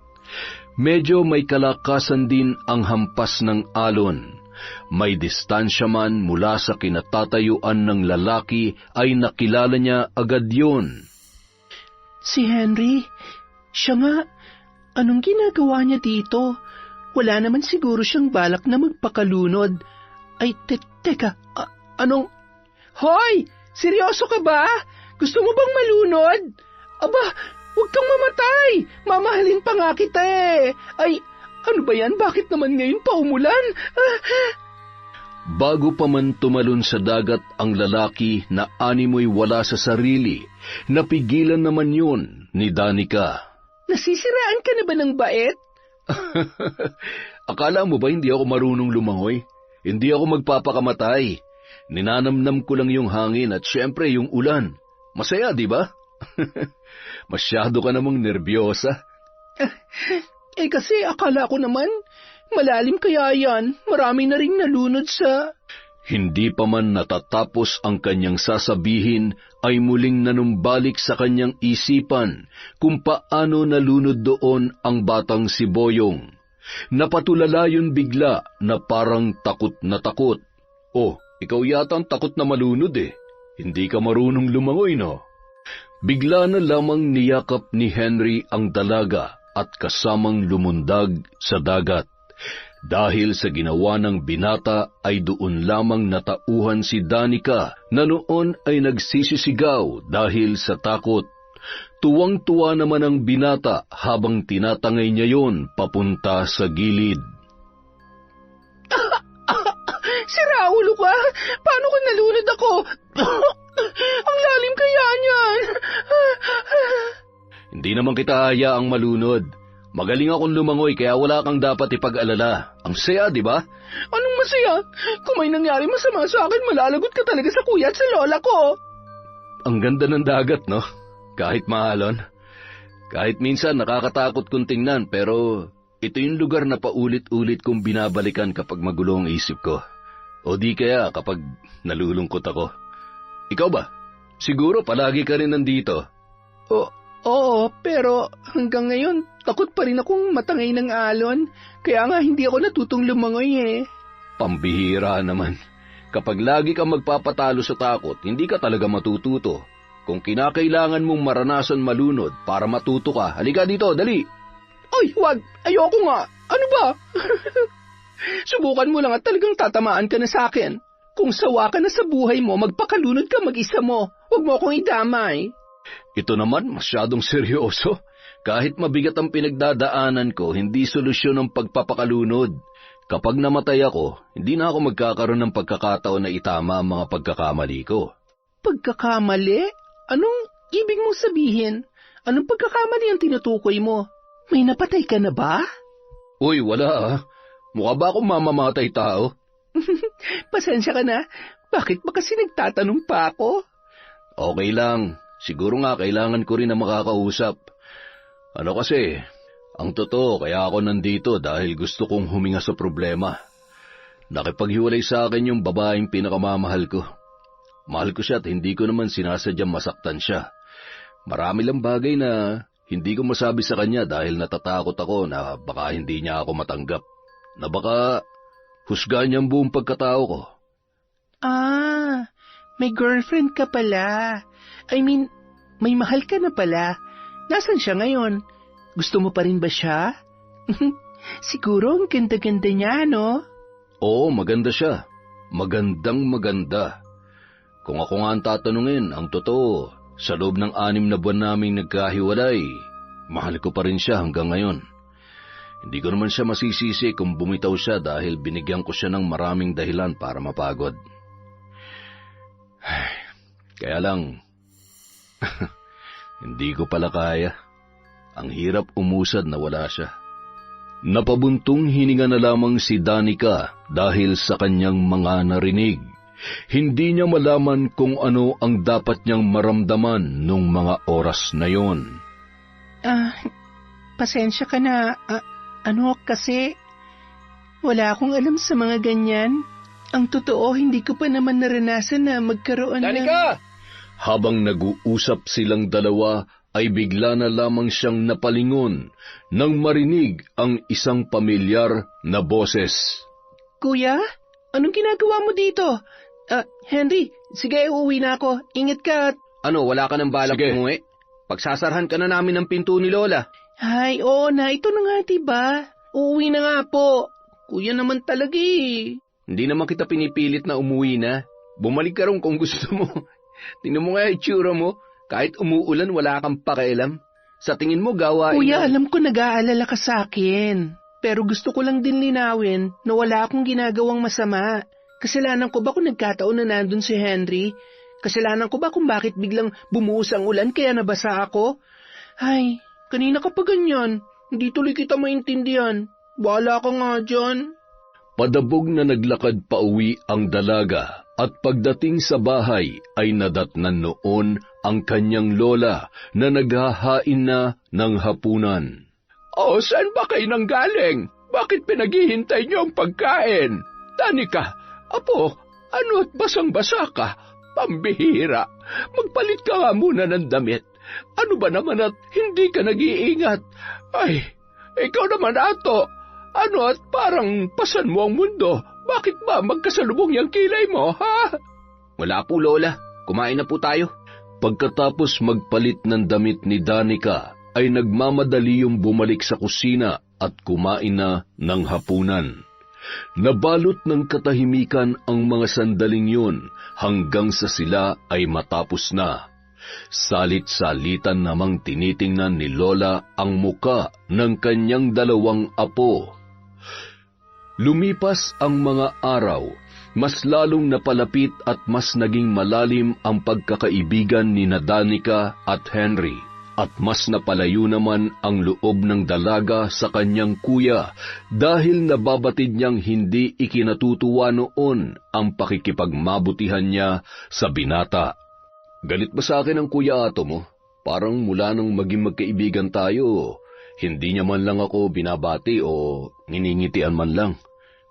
Medyo may kalakasan din ang hampas ng alon. May distansya man mula sa kinatatayuan ng lalaki ay nakilala niya agad yun. Si Henry, siya nga. Anong ginagawa niya dito? Wala naman siguro siyang balak na magpakalunod. Ay, teka, anong... Hoy! Seryoso ka ba? Gusto mo bang malunod? Aba, huwag kang mamatay! Mamahalin pa nga kita eh! Ay, ano ba yan? Bakit naman ngayon pa umulan? Bago pa man tumalon sa dagat ang lalaki na animoy wala sa sarili, napigilan naman yun ni Danica. Nasisiraan ka na ba ng bait? Akala mo ba hindi ako marunong lumangoy? Hindi ako magpapakamatay. Ninanamnam ko lang yung hangin at syempre yung ulan. Masaya, di ba? Masyado ka namang nerbyosa. Kasi akala ko naman, malalim kaya yan. Marami na rin nalunod sa... Hindi pa man natatapos ang kanyang sasabihin, ay muling nanumbalik sa kanyang isipan kung paano nalunod doon ang batang si Boyong. Napatulala yun bigla na parang takot na takot. Oh, ikaw yata ang takot na malunod eh. Hindi ka marunong lumangoy, no? Bigla na lamang niyakap ni Henry ang dalaga at kasamang lumundag sa dagat. Dahil sa ginawa ng binata ay doon lamang natauhan si Danica na noon ay nagsisisigaw dahil sa takot. Tuwang-tuwa naman ang binata habang tinatangay niya yon papunta sa gilid. Sira ulo ka? Paano kung nalunod ako? Ang lalim kaya niyan. Hindi naman kita hayaang malunod. Magaling akong lumangoy kaya wala kang dapat ipag-alala. Ang saya, di ba? Anong masaya? Kung may nangyari masama sa akin, malalagot ka talaga sa kuya at sa lola ko. Ang ganda ng dagat, no? Kahit mahalon. Kahit minsan nakakatakot kong tingnan, pero ito yung lugar na paulit-ulit kong binabalikan kapag magulo ang isip ko. O di kaya kapag nalulungkot ako. Ikaw ba? Siguro palagi ka rin nandito. Oo, pero hanggang ngayon, takot pa rin akong matangay ng alon. Kaya nga hindi ako natutong lumangoy eh. Pambihira naman. Kapag lagi kang magpapatalo sa takot, hindi ka talaga matututo. Kung kinakailangan mong maranasan malunod para matuto ka, halika dito, dali. Ay, wag! Ayoko nga! Ano ba? Subukan mo lang at talagang tatamaan ka na sa akin. Kung sawa ka na sa buhay mo, magpakalunod ka mag-isa mo. Huwag mo akong idamay. Ito naman masyadong seryoso. Kahit mabigat ang pinagdadaanan ko, hindi solusyon ang pagpapakalunod. Kapag namatay ako, hindi na ako magkakaroon ng pagkakataon na itama ang mga pagkakamali ko. Pagkakamali? Anong ibig mong sabihin? Anong pagkakamali ang tinutukoy mo? May napatay ka na ba? Uy, wala ah. Mukha ba akong mamamatay tao? Pasensya ka na. Bakit ba kasi nagtatanong pa ako? Okay lang. Siguro nga kailangan ko rin na makakausap. Ano kasi, ang totoo kaya ako nandito dahil gusto kong huminga sa problema. Nakipaghiwalay sa akin yung babaeng pinakamamahal ko. Mahal ko siya at hindi ko naman sinasadyang masaktan siya. Marami lang bagay na hindi ko masabi sa kanya dahil natatakot ako na baka hindi niya ako matanggap. Na baka husgahan niya ang buong pagkatao ko. Ah, may girlfriend ka pala. I mean, may mahal ka na pala. Nasaan siya ngayon? Gusto mo pa rin ba siya? Siguro ang ganda-ganda niya, no? Oo, maganda siya. Magandang maganda. Kung ako nga ang tatanungin, ang totoo, sa loob ng 6 na buwan naming nagkahiwalay, mahal ko pa rin siya hanggang ngayon. Hindi ko naman siya masisisi kung bumitaw siya dahil binigyan ko siya ng maraming dahilan para mapagod. Kaya lang, hindi ko pala kaya. Ang hirap umusad na wala siya. Napabuntong hininga na lamang si Danica dahil sa kanyang mga narinig. Hindi niya malaman kung ano ang dapat niyang maramdaman nung mga oras na yon. Pasensya ka na. Kasi wala akong alam sa mga ganyan. Ang totoo, hindi ko pa naman naranasan na magkaroon Danica! Habang nag-uusap silang dalawa, ay bigla na lamang siyang napalingon nang marinig ang isang pamilyar na boses. Kuya, anong ginagawa mo dito? Henry, sige, uuwi na ako. Ingat ka at... Ano, wala ka ng balak umuwi? Pagsasarhan ka na namin ng pinto ni Lola. Ay, oo na. Ito na nga, diba? Uuwi na nga po. Kuya naman talaga eh. Hindi naman kita pinipilit na umuwi na. Bumalik ka rin kung gusto mo. Tingnan mo nga itsura mo. Kahit umuulan, wala kang pakialam. Sa tingin mo, gawain... Kuya, alam ko nag-aalala ka sa akin. Pero gusto ko lang din linawin na wala akong ginagawang masama. Kasalanan ko ba kung nagkataon na nandun si Henry? Kasalanan ko ba kung bakit biglang bumuhos ang ulan kaya nabasa ako? Ay, kanina ka pa ganyan. Hindi tuloy kita maintindihan. Bahala ka nga dyan. Padabog na naglakad pauwi ang dalaga at pagdating sa bahay ay nadatnan noon ang kanyang lola na naghahain na ng hapunan. O, saan ba kayo nanggaling? Bakit pinaghihintay niyo ang pagkain? Danica, apo, ano't basang-basa ka? Pambihira, magpalit ka nga muna ng damit. Ano ba naman at hindi ka nag-iingat? Ay, ikaw naman ato. Ano at parang pasan mo ang mundo? Bakit ba magkasalubong yung kilay mo, ha? Wala po, Lola. Kumain na po tayo. Pagkatapos magpalit ng damit ni Danica, ay nagmamadali yung bumalik sa kusina at kumain na ng hapunan. Nabalot ng katahimikan ang mga sandaling yun hanggang sa sila ay matapos na. Salit-salitan namang tinitingnan ni Lola ang muka ng kanyang dalawang apo. Lumipas ang mga araw, mas lalong napalapit at mas naging malalim ang pagkakaibigan ni Danica at Henry, at mas napalayo naman ang loob ng dalaga sa kanyang kuya dahil nababatid niyang hindi ikinatutuwa noon ang pakikipagmabutihan niya sa binata. Galit ba sa akin ang kuya ato mo? Parang mula nang maging magkaibigan tayo, hindi niya man lang ako binabati o niningitian man lang.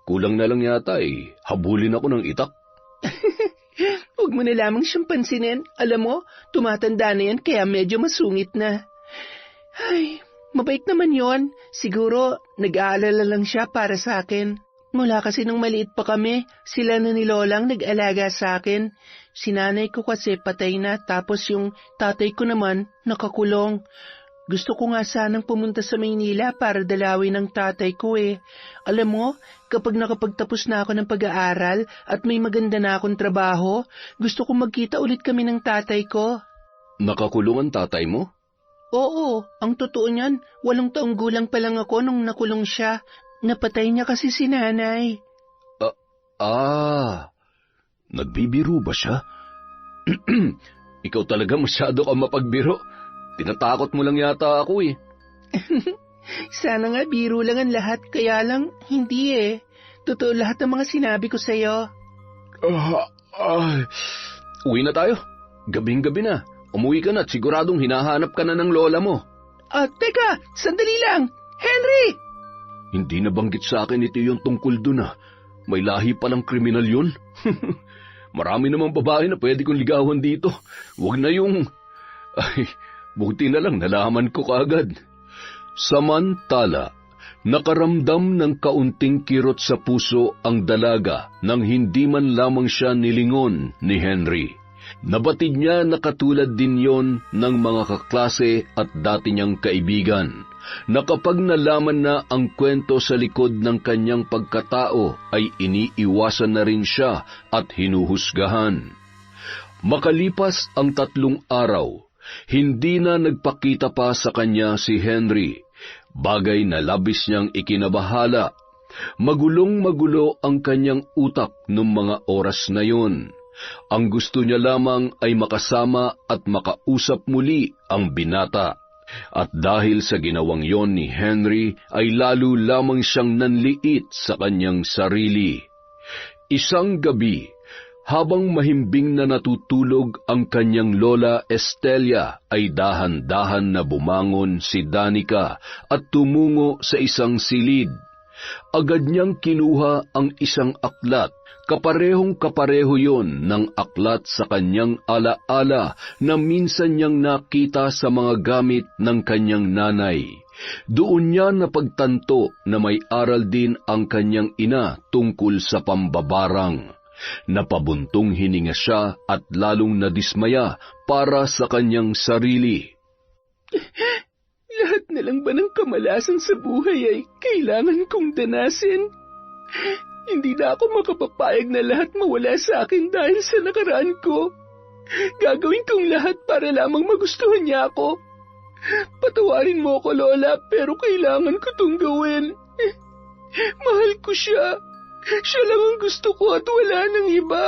Kulang na lang yata habulin ako ng itak. Huwag mo na lamang siyang pansinin. Alam mo, tumatanda na yan kaya medyo masungit na. Ay, mabait naman yon. Siguro nag-aalala lang siya para sa akin. Mula kasi nung maliit pa kami, sila na ni Lolang nag-alaga sa akin. Si nanay ko kasi patay na, tapos yung tatay ko naman nakakulong. Gusto ko nga sanang pumunta sa Maynila para dalawin ng tatay ko Alam mo, kapag nakapagtapos na ako ng pag-aaral at may maganda na akong trabaho, gusto kong magkita ulit kami ng tatay ko. Nakakulong ang tatay mo? Oo, ang totoo niyan, 8 taong gulang pa lang ako nung nakulong siya. Napatay niya kasi si nanay. Nagbibiro ba siya? Ikaw talaga masyado ka mapagbiro. Tinatakot mo lang yata ako Sana nga biro lang ang lahat, kaya lang hindi Totoo lahat ng mga sinabi ko sa'yo. Uwi na tayo. Gabing-gabi na. Umuwi ka na at siguradong hinahanap ka na ng lola mo. Teka, sandali lang. Henry! Hindi nabanggit sa akin ito yung tungkol dun May lahi palang kriminal yun. Marami namang babae na pwede kong ligawan dito. Huwag na yung... Buti na lang nalaman ko kaagad. Samantala, nakaramdam ng kaunting kirot sa puso ang dalaga nang hindi man lamang siya nilingon ni Henry. Nabatid niya na katulad din yon ng mga kaklase at dati niyang kaibigan, na kapag nalaman na ang kwento sa likod ng kanyang pagkatao ay iniiwasan na rin siya at hinuhusgahan. Makalipas ang 3 araw, hindi na nagpakita pa sa kanya si Henry, bagay na labis niyang ikinabahala. Magulong-magulo ang kanyang utak noong mga oras na yun. Ang gusto niya lamang ay makasama at makausap muli ang binata. At dahil sa ginawang yon ni Henry, ay lalo lamang siyang nanliit sa kanyang sarili. Isang gabi, habang mahimbing na natutulog ang kanyang lola Estelia, ay dahan-dahan na bumangon si Danica at tumungo sa isang silid. Agad niyang kinuha ang isang aklat. Kaparehong-kapareho yon ng aklat sa kanyang alaala na minsan niyang nakita sa mga gamit ng kanyang nanay. Doon niya napagtanto na may aral din ang kanyang ina tungkol sa pambabarang. Napabuntong hininga siya at lalong nadismaya para sa kanyang sarili. Lahat na lang ba ng kamalasan sa buhay ay kailangan kong danasin? Hindi na ako makapapayag na lahat mawala sa akin dahil sa nakaraan ko. Gagawin kong lahat para lamang magustuhan niya ako. Patawarin mo ako, Lola, pero kailangan ko itong gawin. Mahal ko siya. Siya lang ang gusto ko at wala nang iba.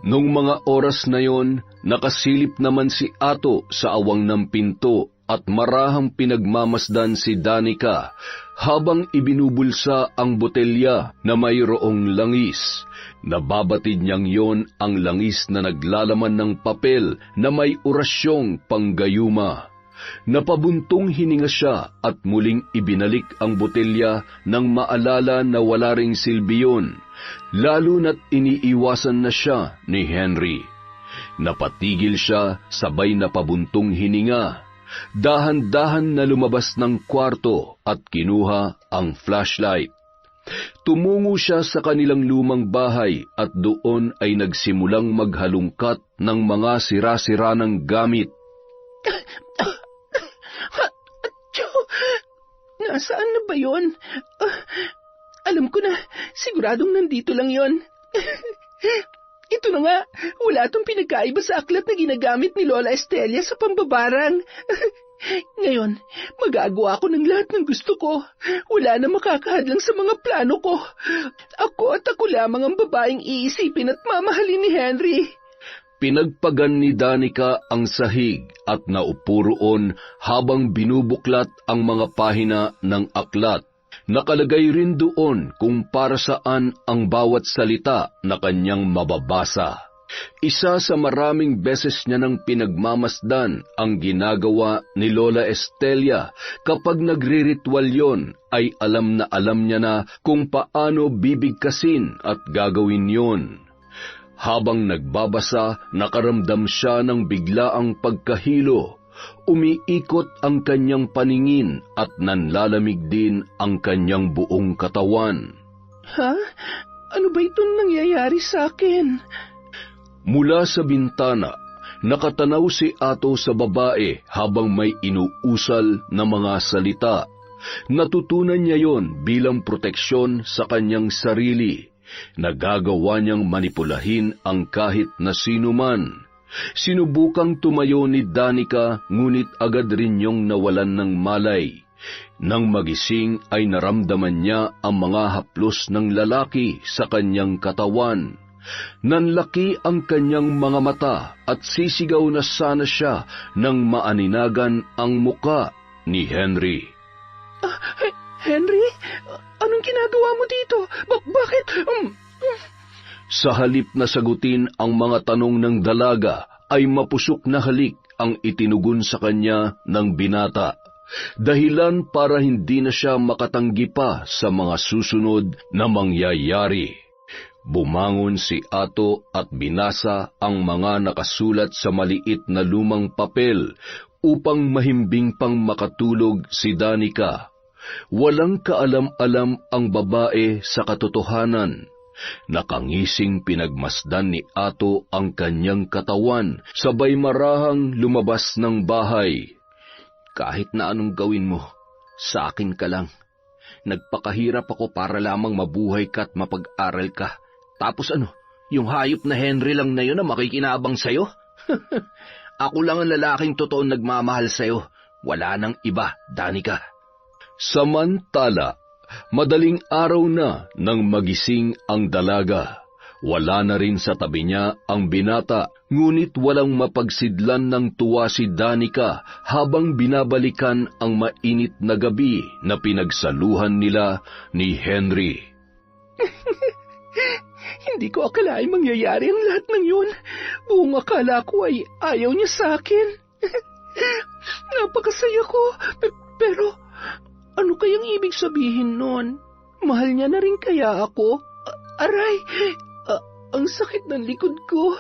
Nung mga oras na yon, nakasilip naman si Ato sa awang ng pinto at marahang pinagmamasdan si Danica habang ibinubulsa ang botelya na mayroong langis. Nababatid niyang yon ang langis na naglalaman ng papel na may orasyong panggayuma. Napabuntong hininga siya at muling ibinalik ang botelya nang maalala na wala ring silbi yun, lalo na't iniiwasan na siya ni Henry. Napatigil siya sabay napabuntong hininga. Dahan-dahan na lumabas ng kwarto at kinuha ang flashlight. Tumungo siya sa kanilang lumang bahay at doon ay nagsimulang maghalungkat ng mga sira-sira ng gamit. Nasaan na ba yun? Alam ko na, siguradong nandito lang yon. Ito na nga, wala itong pinagkaiba sa aklat na ginagamit ni Lola Estelia sa pambabarang. Ngayon, magagawa ko ng lahat ng gusto ko. Wala na makakahadlang sa mga plano ko. Ako at ako lamang ang babaeng iisipin at mamahalin ni Henry. Pinagpagan ni Danica ang sahig at naupo roon habang binubuklat ang mga pahina ng aklat. Nakalagay rin doon kung para saan ang bawat salita na kanyang mababasa. Isa sa maraming beses niya nang pinagmamasdan ang ginagawa ni Lola Estelia kapag nagriritual yon ay alam niya na kung paano bibigkasin at gagawin yon. Habang nagbabasa, nakaramdam siya ng biglaang pagkahilo. Umiikot ang kanyang paningin at nanlalamig din ang kanyang buong katawan. Ha? Ano ba itong nangyayari sa akin? Mula sa bintana, nakatanaw si Ato sa babae habang may inuusal na mga salita. Natutunan niya yon bilang proteksyon sa kanyang sarili. Nagagawa niyang manipulahin ang kahit na sino man. Sinubukang tumayo ni Danica ngunit agad rin niyong nawalan ng malay. Nang magising ay naramdaman niya ang mga haplos ng lalaki sa kanyang katawan. Nanlaki ang kanyang mga mata at sisigaw na sana siya nang maaninagan ang muka ni Henry. Henry? Anong ginagawa mo dito? Bakit? Sa halip na sagutin ang mga tanong ng dalaga, ay mapusok na halik ang itinugon sa kanya ng binata. Dahilan para hindi na siya makatanggi pa sa mga susunod na mangyayari. Bumangon si Ato at binasa ang mga nakasulat sa maliit na lumang papel upang mahimbing pang makatulog si Danica. Walang kaalam-alam ang babae sa katotohanan. Nakangising pinagmasdan ni Ato ang kanyang katawan, sabay marahang lumabas ng bahay. Kahit na anong gawin mo, sa akin ka lang. Nagpakahirap ako para lamang mabuhay ka at mapag-aral ka. Tapos ano, yung hayop na Henry lang na yun na makikinabang sa'yo? Ako lang ang lalaking totoong nagmamahal sa'yo. Wala nang iba, Danica. Samantala, madaling araw na nang magising ang dalaga. Wala na rin sa tabi niya ang binata, ngunit walang mapagsidlan ng tuwa si Danica habang binabalikan ang mainit na gabi na pinagsaluhan nila ni Henry. Hindi ko akalaing mangyayari ang lahat ng yun. Buong akala ko ay ayaw niya sa akin. Napakasaya ko, pero ano kayang ibig sabihin nun? Mahal niya na rin kaya ako? Aray, ang sakit ng likod ko.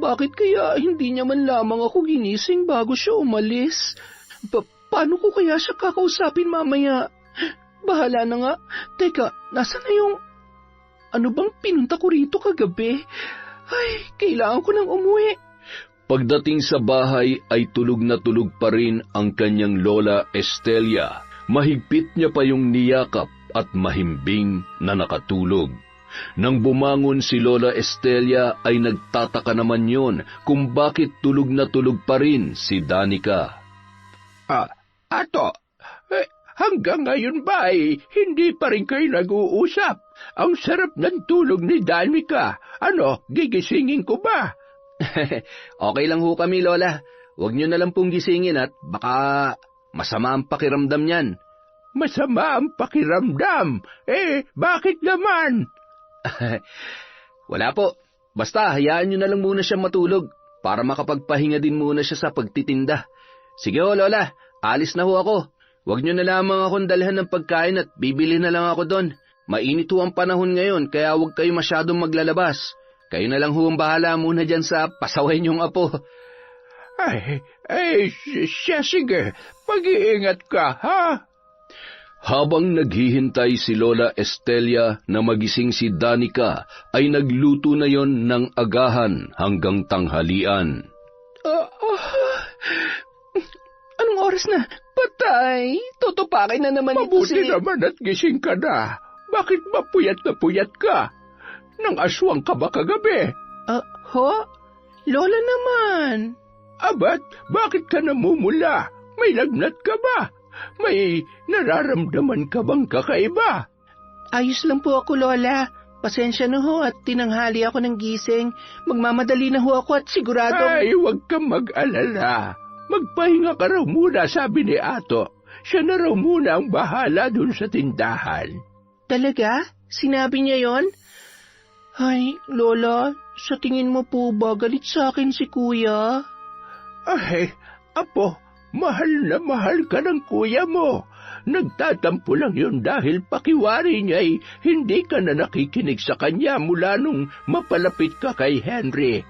Bakit kaya hindi niya man lamang ako ginising bago siya umalis? Paano ko kaya siya kakausapin mamaya? Bahala na nga. Teka, nasa na yung... Ano bang pinunta ko rito kagabi? Ay, kailangan ko nang umuwi. Pagdating sa bahay ay tulog na tulog pa rin ang kanyang Lola Estelia. Mahigpit niya pa yung niyakap at mahimbing na nakatulog. Nang bumangon si Lola Estelia ay nagtataka naman yon kung bakit tulog na tulog pa rin si Danica. Ato, hanggang ngayon ba hindi pa rin kayo nag-uusap? Ang sarap ng tulog ni Danica. Ano, gigisingin ko ba? Okay lang ho kami, Lola. Huwag niyo na lang pong gisingin at baka masama ang pakiramdam niyan. Masama ang pakiramdam? Bakit naman? Wala po. Basta, hayaan niyo na lang muna siya matulog para makapagpahinga din muna siya sa pagtitinda. Sige ho, Lola. Alis na ho ako. Huwag niyo na lamang akong dalhan ng pagkain at bibili na lang ako doon. Mainit ho ang panahon ngayon, kaya huwag kayo masyadong maglalabas. Kayo na lang ho ang bahala muna dyan sa pasaway niyong apo. Siya sige. Mag-iingat ka, ha? Habang naghihintay si Lola Estelia na magising si Danica, ay nagluto na yon ng agahan hanggang tanghalian. Anong oras na? Patay! Tutupakin na naman ito Mabuti naman at gising ka na. Bakit ba puyat na puyat ka? Nang aswang ka ba kagabi? Lola naman. Abat, bakit ka namumula? May lagnat ka ba? May nararamdaman ka bang kakaiba? Ayos lang po ako, Lola. Pasensya na ho at tinanghali ako ng gising. Magmamadali na ho ako at siguradong... Huwag kang mag-alala. Magpahinga ka raw muna, sabi ni Ato. Siya na raw muna ang bahala dun sa tindahan. Talaga? Sinabi niya yon? Ay, Lola, sa tingin mo po ba galit sa akin si Kuya? Apo, mahal na mahal ka ng kuya mo. Nagtatampo lang yun dahil pakiwari niya'y hindi ka na nakikinig sa kanya mula nung mapalapit ka kay Henry.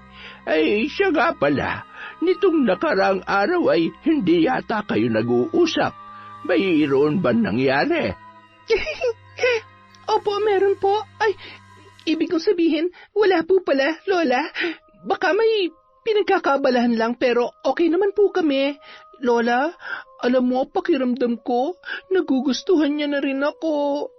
Siya nga pala, nitong nakaraang araw ay hindi yata kayo nag-uusap. Mayroon ba nangyari? Opo, meron po. Ibig kong sabihin, wala po pala, Lola. Baka may pinagkakabalahan lang pero okay naman po kami. Lola, alam mo, pakiramdam ko, nagugustuhan niya na rin ako.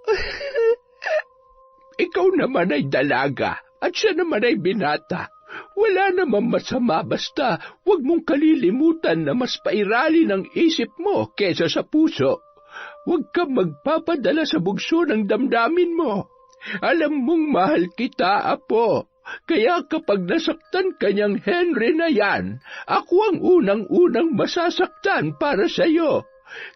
Ikaw naman ay dalaga at siya naman ay binata. Wala namang masama basta huwag mong kalilimutan na mas pairali ng isip mo kesa sa puso. Huwag kang magpapadala sa bugso ng damdamin mo. Alam mong mahal kita, Apo. Kaya kapag nasaktan kanyang Henry na yan, ako ang unang-unang masasaktan para sa'yo.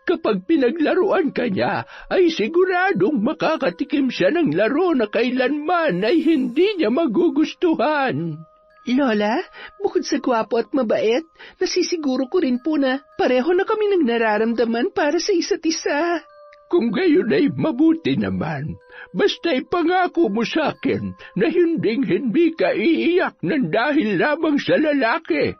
Kapag pinaglaruan ka niya, ay siguradong makakatikim siya ng laro na kailanman ay hindi niya magugustuhan. Lola, bukod sa gwapo at mabait, nasisiguro ko rin po na pareho na kami ng nararamdaman para sa isa't isa. Kung gayon ay mabuti naman. Basta ipangako mo sa akin na hindi ka iiyak ng dahil lamang sa lalaki.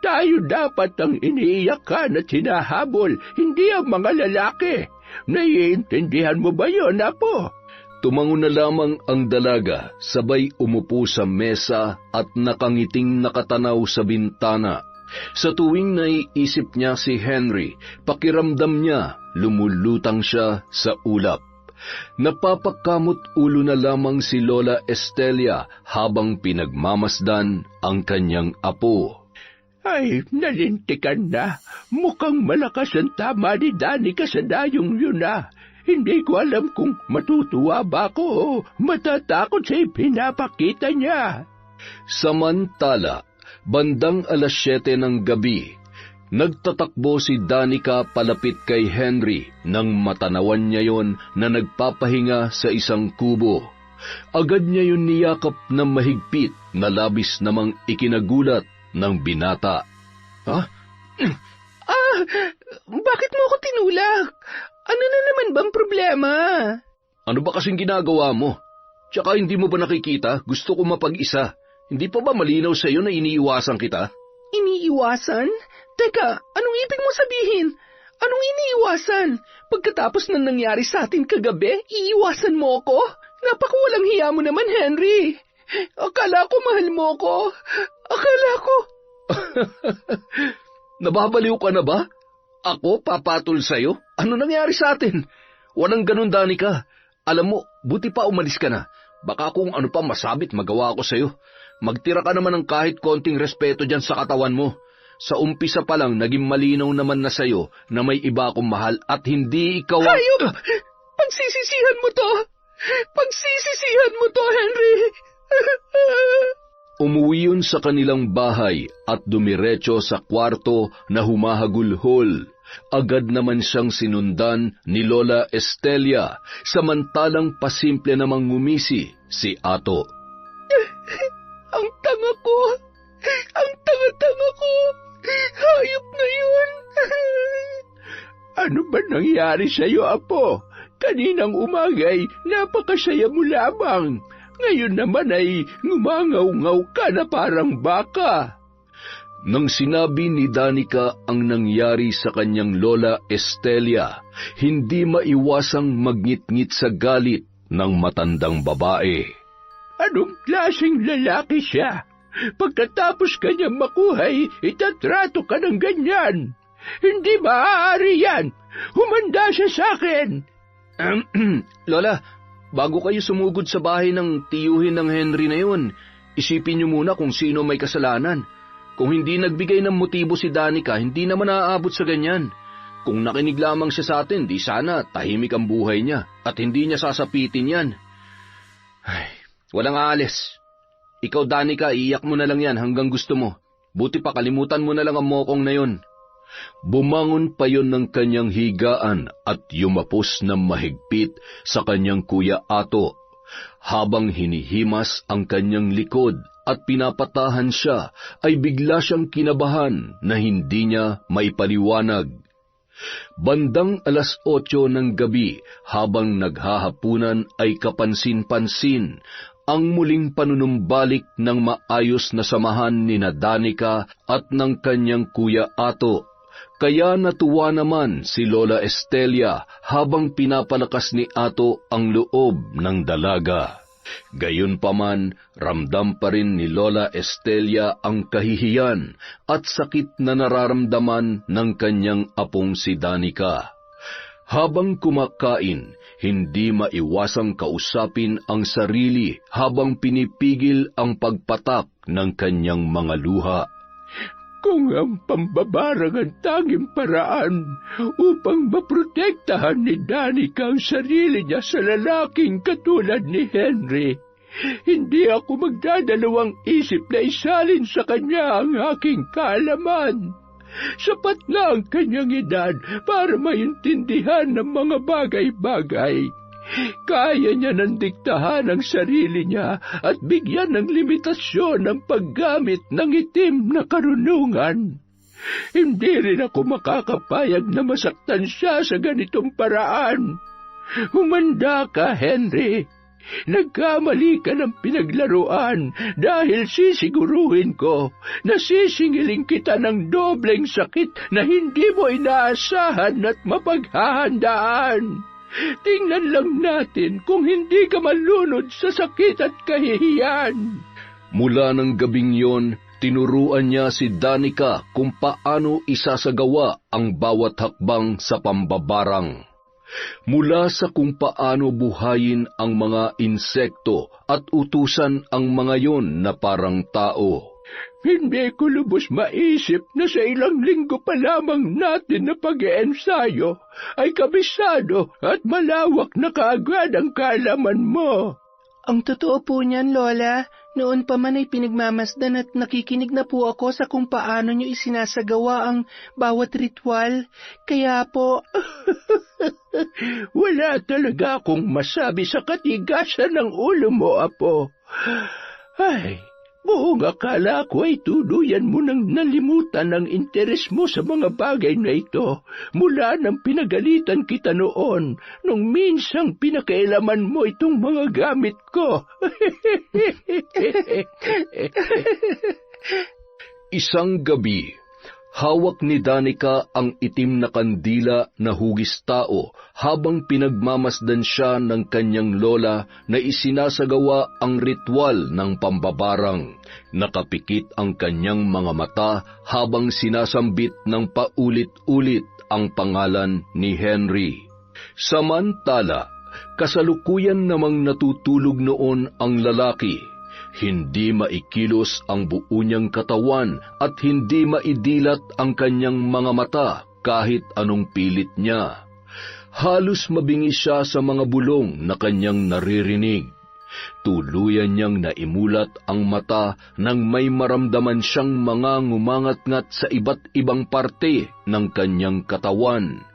Tayo dapat ang iniiyakan at hinahabol, hindi ang mga lalaki. Naiintindihan mo ba yun, Apo? Tumango na lamang ang dalaga, sabay umupo sa mesa at nakangiting nakatanaw sa bintana. Sa tuwing naiisip niya si Henry, pakiramdam niya lumulutang siya sa ulap. Napapakamot ulo na lamang si Lola Estelia habang pinagmamasdan ang kanyang apo. Nalintikan na. Mukhang malakas ang tama ni Danica sa dayong yun na. Hindi ko alam kung matutuwa ba ako o matatakot sa ipinapakita niya. Samantala, bandang 7:00 ng gabi, nagtatakbo si Danica palapit kay Henry nang matanawan niya yon na nagpapahinga sa isang kubo. Agad niya yun niyakap na mahigpit na labis namang ikinagulat ng binata. Bakit mo ako tinulak? Ano na naman bang problema? Ano ba kasing ginagawa mo? Tsaka hindi mo ba nakikita? Gusto ko mapag-isa. Hindi pa ba malinaw sa iyo na iniiwasan kita? Iniiwasan? Teka, anong ibig mo sabihin? Anong iniiwasan? Pagkatapos ng nangyari sa atin kagabi, iiwasan mo ako? Napakawalang hiya mo naman, Henry. Akala ko mahal mo ako. Akala ko... Nababaliw ka na ba? Ako papatol sa'yo? Ano nangyari sa atin? Walang ganun, Danica. Alam mo, buti pa umalis ka na. Baka kung ano pa masabit magawa ko sa'yo. Magtira ka naman ng kahit konting respeto dyan sa katawan mo. Sa umpisa pa lang, naging malinaw naman na sa'yo na may iba akong mahal at hindi ikaw ang... Hayop! Pagsisisihan mo to! Pagsisisihan mo to, Henry! Umuwi yun sa kanilang bahay at dumiretso sa kwarto na humahagulhol. Agad naman siyang sinundan ni Lola Estelia, samantalang pasimple namang ngumisi si Ato. Ang tanga ko! Ang tanga-tanga ko! Hayop na yun! Ano ba nangyari sa'yo, Apo? Kaninang umagay, napakasaya mo lamang. Ngayon naman ay ngumangaw-ngaw ka na parang baka. Nang sinabi ni Danica ang nangyari sa kanyang Lola Estelia, hindi maiwasang magngit-ngit sa galit ng matandang babae. Anong klaseng lalaki siya? Pagkatapos kanyang makuhay, itatrato ka ng ganyan. Hindi maaari yan. Humanda siya sa akin. Lola, bago kayo sumugod sa bahay ng tiyuhin ng Henry na yun, isipin niyo muna kung sino may kasalanan. Kung hindi nagbigay ng motibo si Danica, hindi naman naaabot sa ganyan. Kung nakinig lamang siya sa atin, di sana tahimik ang buhay niya at hindi niya sasapitin yan. Ay, walang aalis. Ikaw, Danica, iiyak mo na lang yan hanggang gusto mo. Buti pa kalimutan mo na lang ang mokong na yun. Bumangon pa yon ng kanyang higaan at yumapos ng mahigpit sa kanyang Kuya Ato. Habang hinihimas ang kanyang likod at pinapatahan siya, ay bigla siyang kinabahan na hindi niya maipaliwanag. Bandang 8:00 ng gabi, habang naghahapunan ay kapansin-pansin ang muling panunumbalik ng maayos na samahan ni Danica at ng kanyang Kuya Ato. Kaya natuwa naman si Lola Estelia habang pinapalakas ni Ato ang loob ng dalaga. Gayunpaman, ramdam pa rin ni Lola Estelia ang kahihiyan at sakit na nararamdaman ng kanyang apong si Danica. Habang kumakain, hindi maiwasang kausapin ang sarili habang pinipigil ang pagpatak ng kanyang mga luha. Kung ang pambabarang ang tanging paraan upang maprotektahan ni Danica ang sarili niya sa lalaking katulad ni Henry, hindi ako magdadalawang isip na isalin sa kanya ang aking kaalaman. Sapat na ang kanyang edad para maintindihan ng mga bagay-bagay. Kaya niya nang diktahan ang sarili niya at bigyan ng limitasyon ang paggamit ng itim na karunungan. Hindi rin ako makakapayag na masaktan siya sa ganitong paraan. Humanda ka, Henry. Nagkamali ka ng pinaglaruan dahil sisiguruhin ko na sisingiling kita ng dobleng sakit na hindi mo inaasahan at mapaghahandaan. Tingnan lang natin kung hindi ka malunod sa sakit at kahihiyan. Mula ng gabing yon, tinuruan niya si Danica kung paano isasagawa ang bawat hakbang sa pambabarang. Mula sa kung paano buhayin ang mga insekto at utusan ang mga yon na parang tao. Hindi ko lubos maisip na sa ilang linggo pa lamang natin na pag-iensayo ay kabisado at malawak na kaagad ang kaalaman mo. Ang totoo po niyan, Lola. Noon pa man ay pinagmamasdan at nakikinig na po ako sa kung paano niyo isinasagawa ang bawat ritual. Kaya po... Wala talaga akong masabi sa katigasan ng ulo mo, Apo. Ay, buong akala ko ay tuluyan mo nang nalimutan ang interes mo sa mga bagay na ito mula nang pinagalitan kita noon nung minsang pinakailaman mo itong mga gamit ko. Isang gabi, hawak ni Danica ang itim na kandila na hugis tao habang pinagmamasdan siya ng kanyang lola na isinasagawa ang ritual ng pambabarang. Nakapikit ang kanyang mga mata habang sinasambit ng paulit-ulit ang pangalan ni Henry. Samantala, kasalukuyan namang natutulog noon ang lalaki. Hindi maikilos ang buo niyang katawan at hindi maidilat ang kanyang mga mata kahit anong pilit niya. Halos mabingi siya sa mga bulong na kanyang naririnig. Tuluyan niyang naimulat ang mata nang may maramdaman siyang mga ngumangat-ngat sa iba't ibang parte ng kanyang katawan.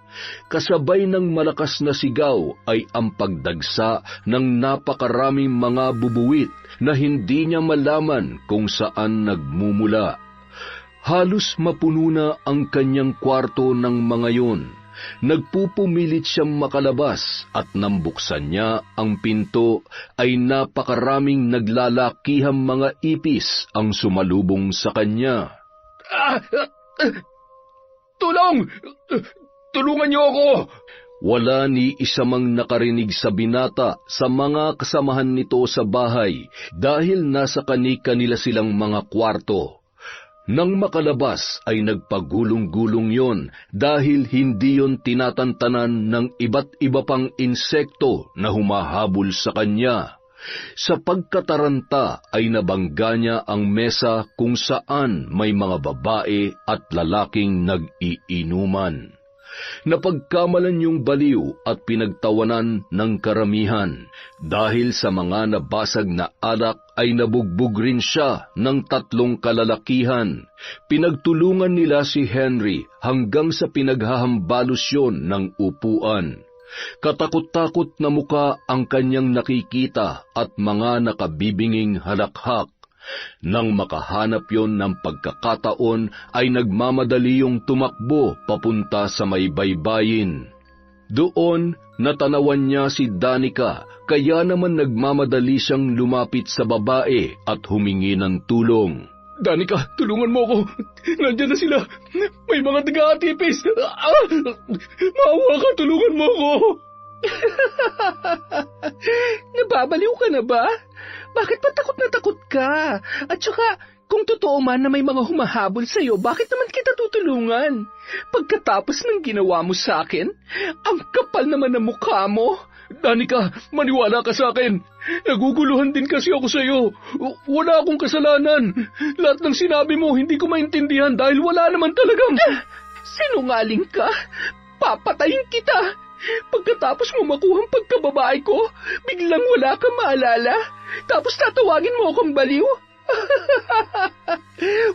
Kasabay ng malakas na sigaw ay ang pagdagsa ng napakaraming mga bubuwit na hindi niya malaman kung saan nagmumula. Halos mapuno na ang kanyang kwarto ng mga yun. Nagpupumilit siyang makalabas at nang buksan niya ang pinto ay napakaraming naglalakihang mga ipis ang sumalubong sa kanya. Tulong! Tulungan niyo ako! Wala ni isa mang nakarinig sa binata sa mga kasamahan nito sa bahay dahil nasa kani-kanila silang mga kwarto. Nang makalabas ay nagpagulong-gulong yon dahil hindi yon tinatantanan ng iba't iba pang insekto na humahabol sa kanya. Sa pagkataranta ay nabangga niya ang mesa kung saan may mga babae at lalaking nag-iinuman. Napagkamalan yung baliw at pinagtawanan ng karamihan. Dahil sa mga nabasag na alak ay nabugbog rin siya ng 3 kalalakihan. Pinagtulungan nila si Henry hanggang sa pinaghahambalos yon ng upuan. Katakot-takot na muka ang kanyang nakikita at mga nakabibinging halakhak. Nang makahanap yon ng pagkakataon ay nagmamadali yung tumakbo papunta sa may baybayin. Doon natanawan niya si Danica, kaya naman nagmamadali siyang lumapit sa babae at humingi ng tulong. Danica, tulungan mo ako. Nandiyan na sila. May mga taga-atipis. Maawa ka, tulungan mo ako. Nababaliw ka na ba? Bakit pa takot na takot ka? At saka, kung totoo man na may mga humahabol sa'yo, bakit naman kita tutulungan? Pagkatapos ng ginawa mo sa akin, ang kapal naman ng mukha mo. Danica, maniwala ka sa akin. Naguguluhan din kasi ako sa'yo. Wala akong kasalanan. Lahat ng sinabi mo, hindi ko maintindihan dahil wala naman talagang... Sinungaling ka? Papatayin kita. Pagkatapos mo makuha ang pagkababae ko, biglang wala kang maalala. Tapos tatawagin mo akong baliw?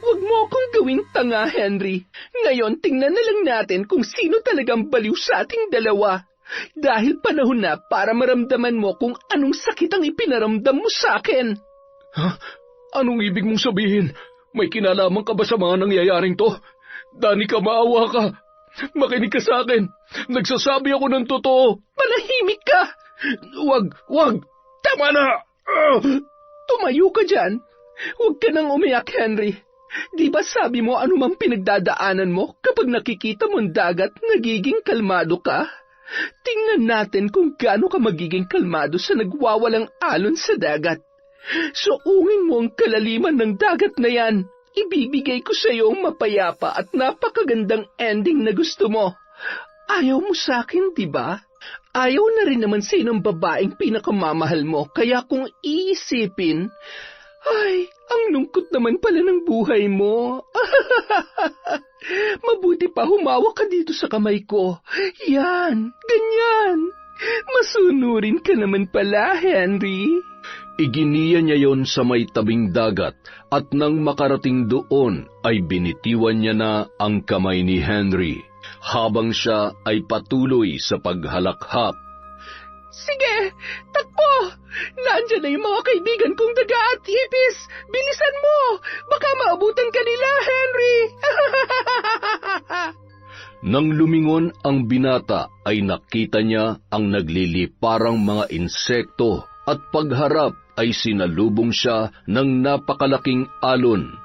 Huwag mo akong gawing tanga, Henry. Ngayon, tingnan na lang natin kung sino talagang baliw sa ating dalawa. Dahil panahon na para maramdaman mo kung anong sakit ang ipinaramdam mo sa akin. Ha? Anong ibig mong sabihin? May kinalaman ka ba sa mga nangyayaring to? Danica, maawa ka. Makinig ka sa akin. Nagsasabi ako ng totoo. Manahimik ka. Wag. Tama na. Tumayo ka dyan. Huwag ka nang umiyak, Henry. Di ba sabi mo anumang pinagdadaanan mo kapag nakikita mo ang dagat, nagiging kalmado ka? Tingnan natin kung gaano ka magiging kalmado sa nagwawalang alon sa dagat. Suungin mo ang kalaliman ng dagat na yan. Ibibigay ko sa iyo ang mapayapa at napakagandang ending na gusto mo. Ayaw mo sa akin, di ba? Ayaw na rin naman sa inong babaeng pinakamamahal mo, kaya kung iisipin, ay, ang lungkot naman pala ng buhay mo. Mabuti pa humawak ka dito sa kamay ko. Yan, ganyan. Masunurin ka naman pala, Henry. Iginiya niya yon sa may tabing dagat at nang makarating doon ay binitiwan niya na ang kamay ni Henry habang siya ay patuloy sa paghalakhak. Sige, takbo! Nandiyan na yung mga kaibigan kong daga at hipis. Bilisan mo! Baka maabutan ka nila, Henry! Nang lumingon ang binata ay nakita niya ang nagliliparang mga insekto at pagharap ay sinalubong siya ng napakalaking alon.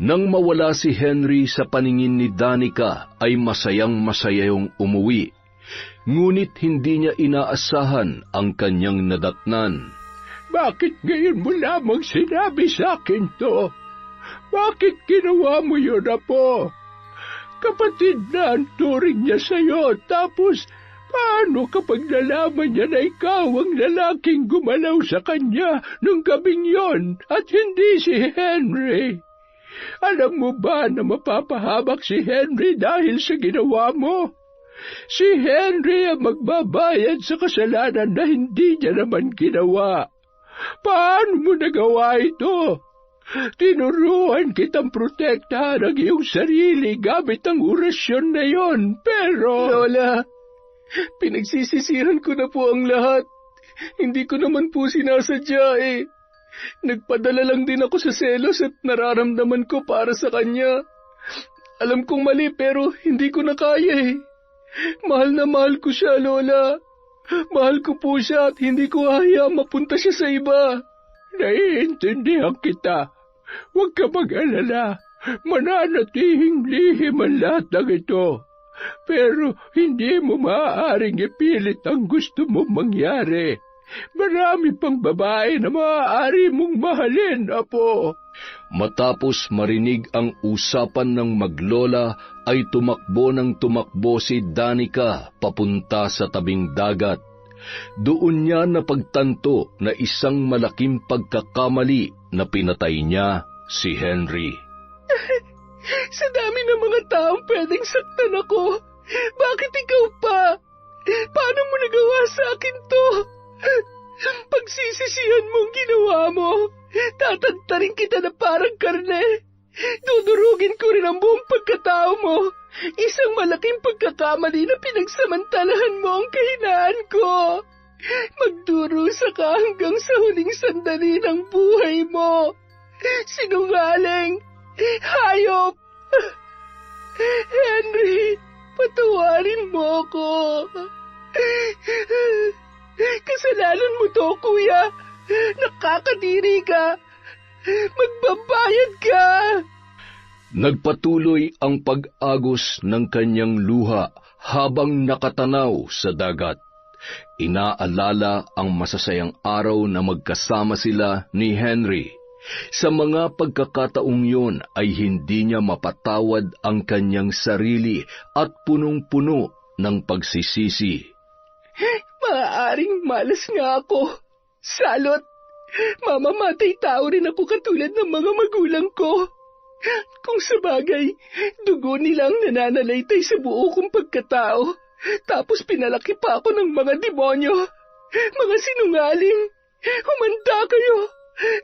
Nang mawala si Henry sa paningin ni Danica ay masayang-masaya yung umuwi. Ngunit hindi niya inaasahan ang kanyang nadatnan. Bakit ngayon mo lamang sinabi sa akin to? Bakit ginawa mo yun, Apo? Kapatid na ang turing niya sa'yo, tapos Paano kapag nalaman niya na ikaw ang lalaking gumalaw sa kanya nung gabing yon at hindi si Henry? Alam mo ba na mapapahamak si Henry dahil sa ginawa mo? Si Henry ang magbabayad sa kasalanan na hindi niya naman ginawa. Paano mo nagawa ito? Tinuruan kitang protektahan ang iyong sarili gamit ang orasyon na yon, pero... Lola, pinagsisisihan ko na po ang lahat. Hindi ko naman po sinasadya eh. Nagpadala lang din ako sa selos at nararamdaman ko para sa kanya. Alam kong mali pero hindi ko na kaya eh. Mahal na mahal ko siya, Lola. Mahal ko po siya at hindi ko hayaang mapunta siya sa iba. Naiintindihan kita. Huwag ka mag-alala. Mananatihing lihim ang lahat ng ito. Pero hindi mo maaaring ipilit ang gusto mong mangyari. Marami pang babae na maaari mong mahalin, Apo. Matapos marinig ang usapan ng maglola, ay tumakbo si Danica papunta sa tabing dagat. Doon niya napagtanto na isang malaking pagkakamali na pinatay niya si Henry. Sa dami ng mga taong pwedeng saktan ako, bakit ikaw pa? Paano mo nagawa sa akin to? Pagsisisihan mong ginawa mo, tatantarin kita na parang karne. Dudurugin ko rin ang buong pagkatao mo. Isang malaking pagkakamali na pinagsamantalahan mo ang kahinaan ko. Magdurusa ka hanggang sa huling sandali ng buhay mo. Sinungaling! Hayop! Henry, patawarin mo ko. Kasalanan mo to, kuya. Nakakadiri ka. Magbabayad ka. Nagpatuloy ang pag-agos ng kanyang luha habang nakatanaw sa dagat. Inaalala ang masasayang araw na magkasama sila ni Henry. Sa mga pagkakataong yun ay hindi niya mapatawad ang kanyang sarili at punong-puno ng pagsisisi. Maaaring malas nga ako. Salot, mamamatay tao rin ako katulad ng mga magulang ko. Kung sabagay, dugo nilang nananalaytay sa buo kong pagkatao, tapos pinalaki pa ako ng mga demonyo. Mga sinungaling, humanda kayo,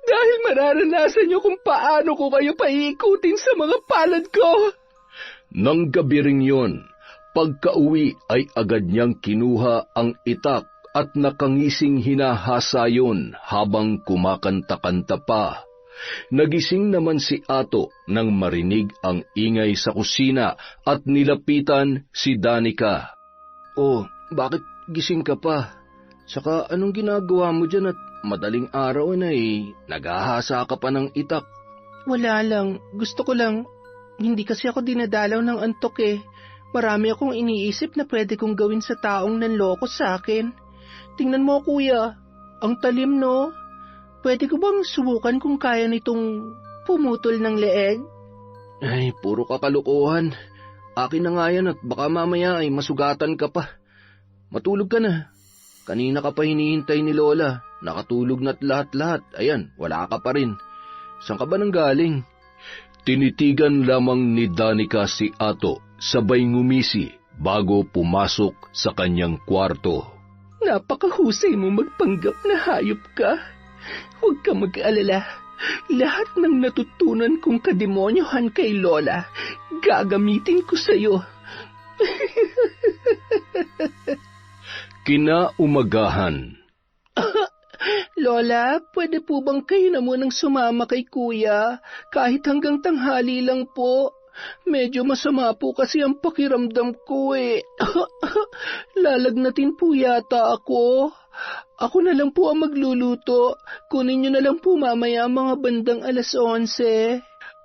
dahil mararanasan niyo kung paano ko kayo paikutin sa mga palad ko. Nang gabi ring yun, pagka-uwi ay agad niyang kinuha ang itak at nakangising hinahasa yun habang kumakanta-kanta pa. Nagising naman si Ato nang marinig ang ingay sa kusina at nilapitan si Danica. Oh, bakit gising ka pa? Saka anong ginagawa mo dyan at madaling araw na naghahasa ka pa ng itak? Wala lang, gusto ko lang. Hindi kasi ako dinadalaw ng antok eh. Marami akong iniisip na pwede kong gawin sa taong nanloko sa akin. Tingnan mo, kuya. Ang talim, no? Pwede ko bang subukan kung kaya nitong pumutol ng leeg? Ay, puro kakalukuhan. Akin na nga yan at baka mamaya ay masugatan ka pa. Matulog ka na. Kanina ka pa hinihintay ni Lola. Nakatulog na't lahat-lahat. Ayan, wala ka pa rin. Saan ka ba nang galing? Tinitigan lamang ni Danica si Ato, sabay ngumisi bago pumasok sa kanyang kwarto. Napakahusay mo magpanggap na hayop ka. Huwag ka mag-alala. Lahat ng natutunan kong kademonyohan kay Lola, gagamitin ko sa'yo. Kinaumagahan. Lola, pwede po bang kayo na munang sumama kay kuya? Kahit hanggang tanghali lang po. Medyo masama po kasi ang pakiramdam ko eh. Lalagnatin po yata ako. Ako na lang po ang magluluto. Kunin niyo na lang po mamaya mga bandang 11:00.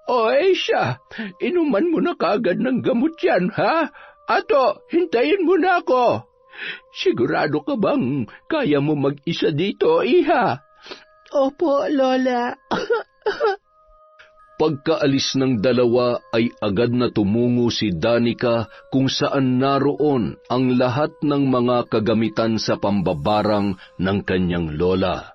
O siya, inuman mo na kagad ng gamot yan, ha? Ato, hintayin mo na ako. Sigurado ka bang kaya mo mag-isa dito, iha? Opo, Lola. Pagkaalis ng dalawa ay agad na tumungo si Danica kung saan naroon ang lahat ng mga kagamitan sa pambabarang ng kanyang lola.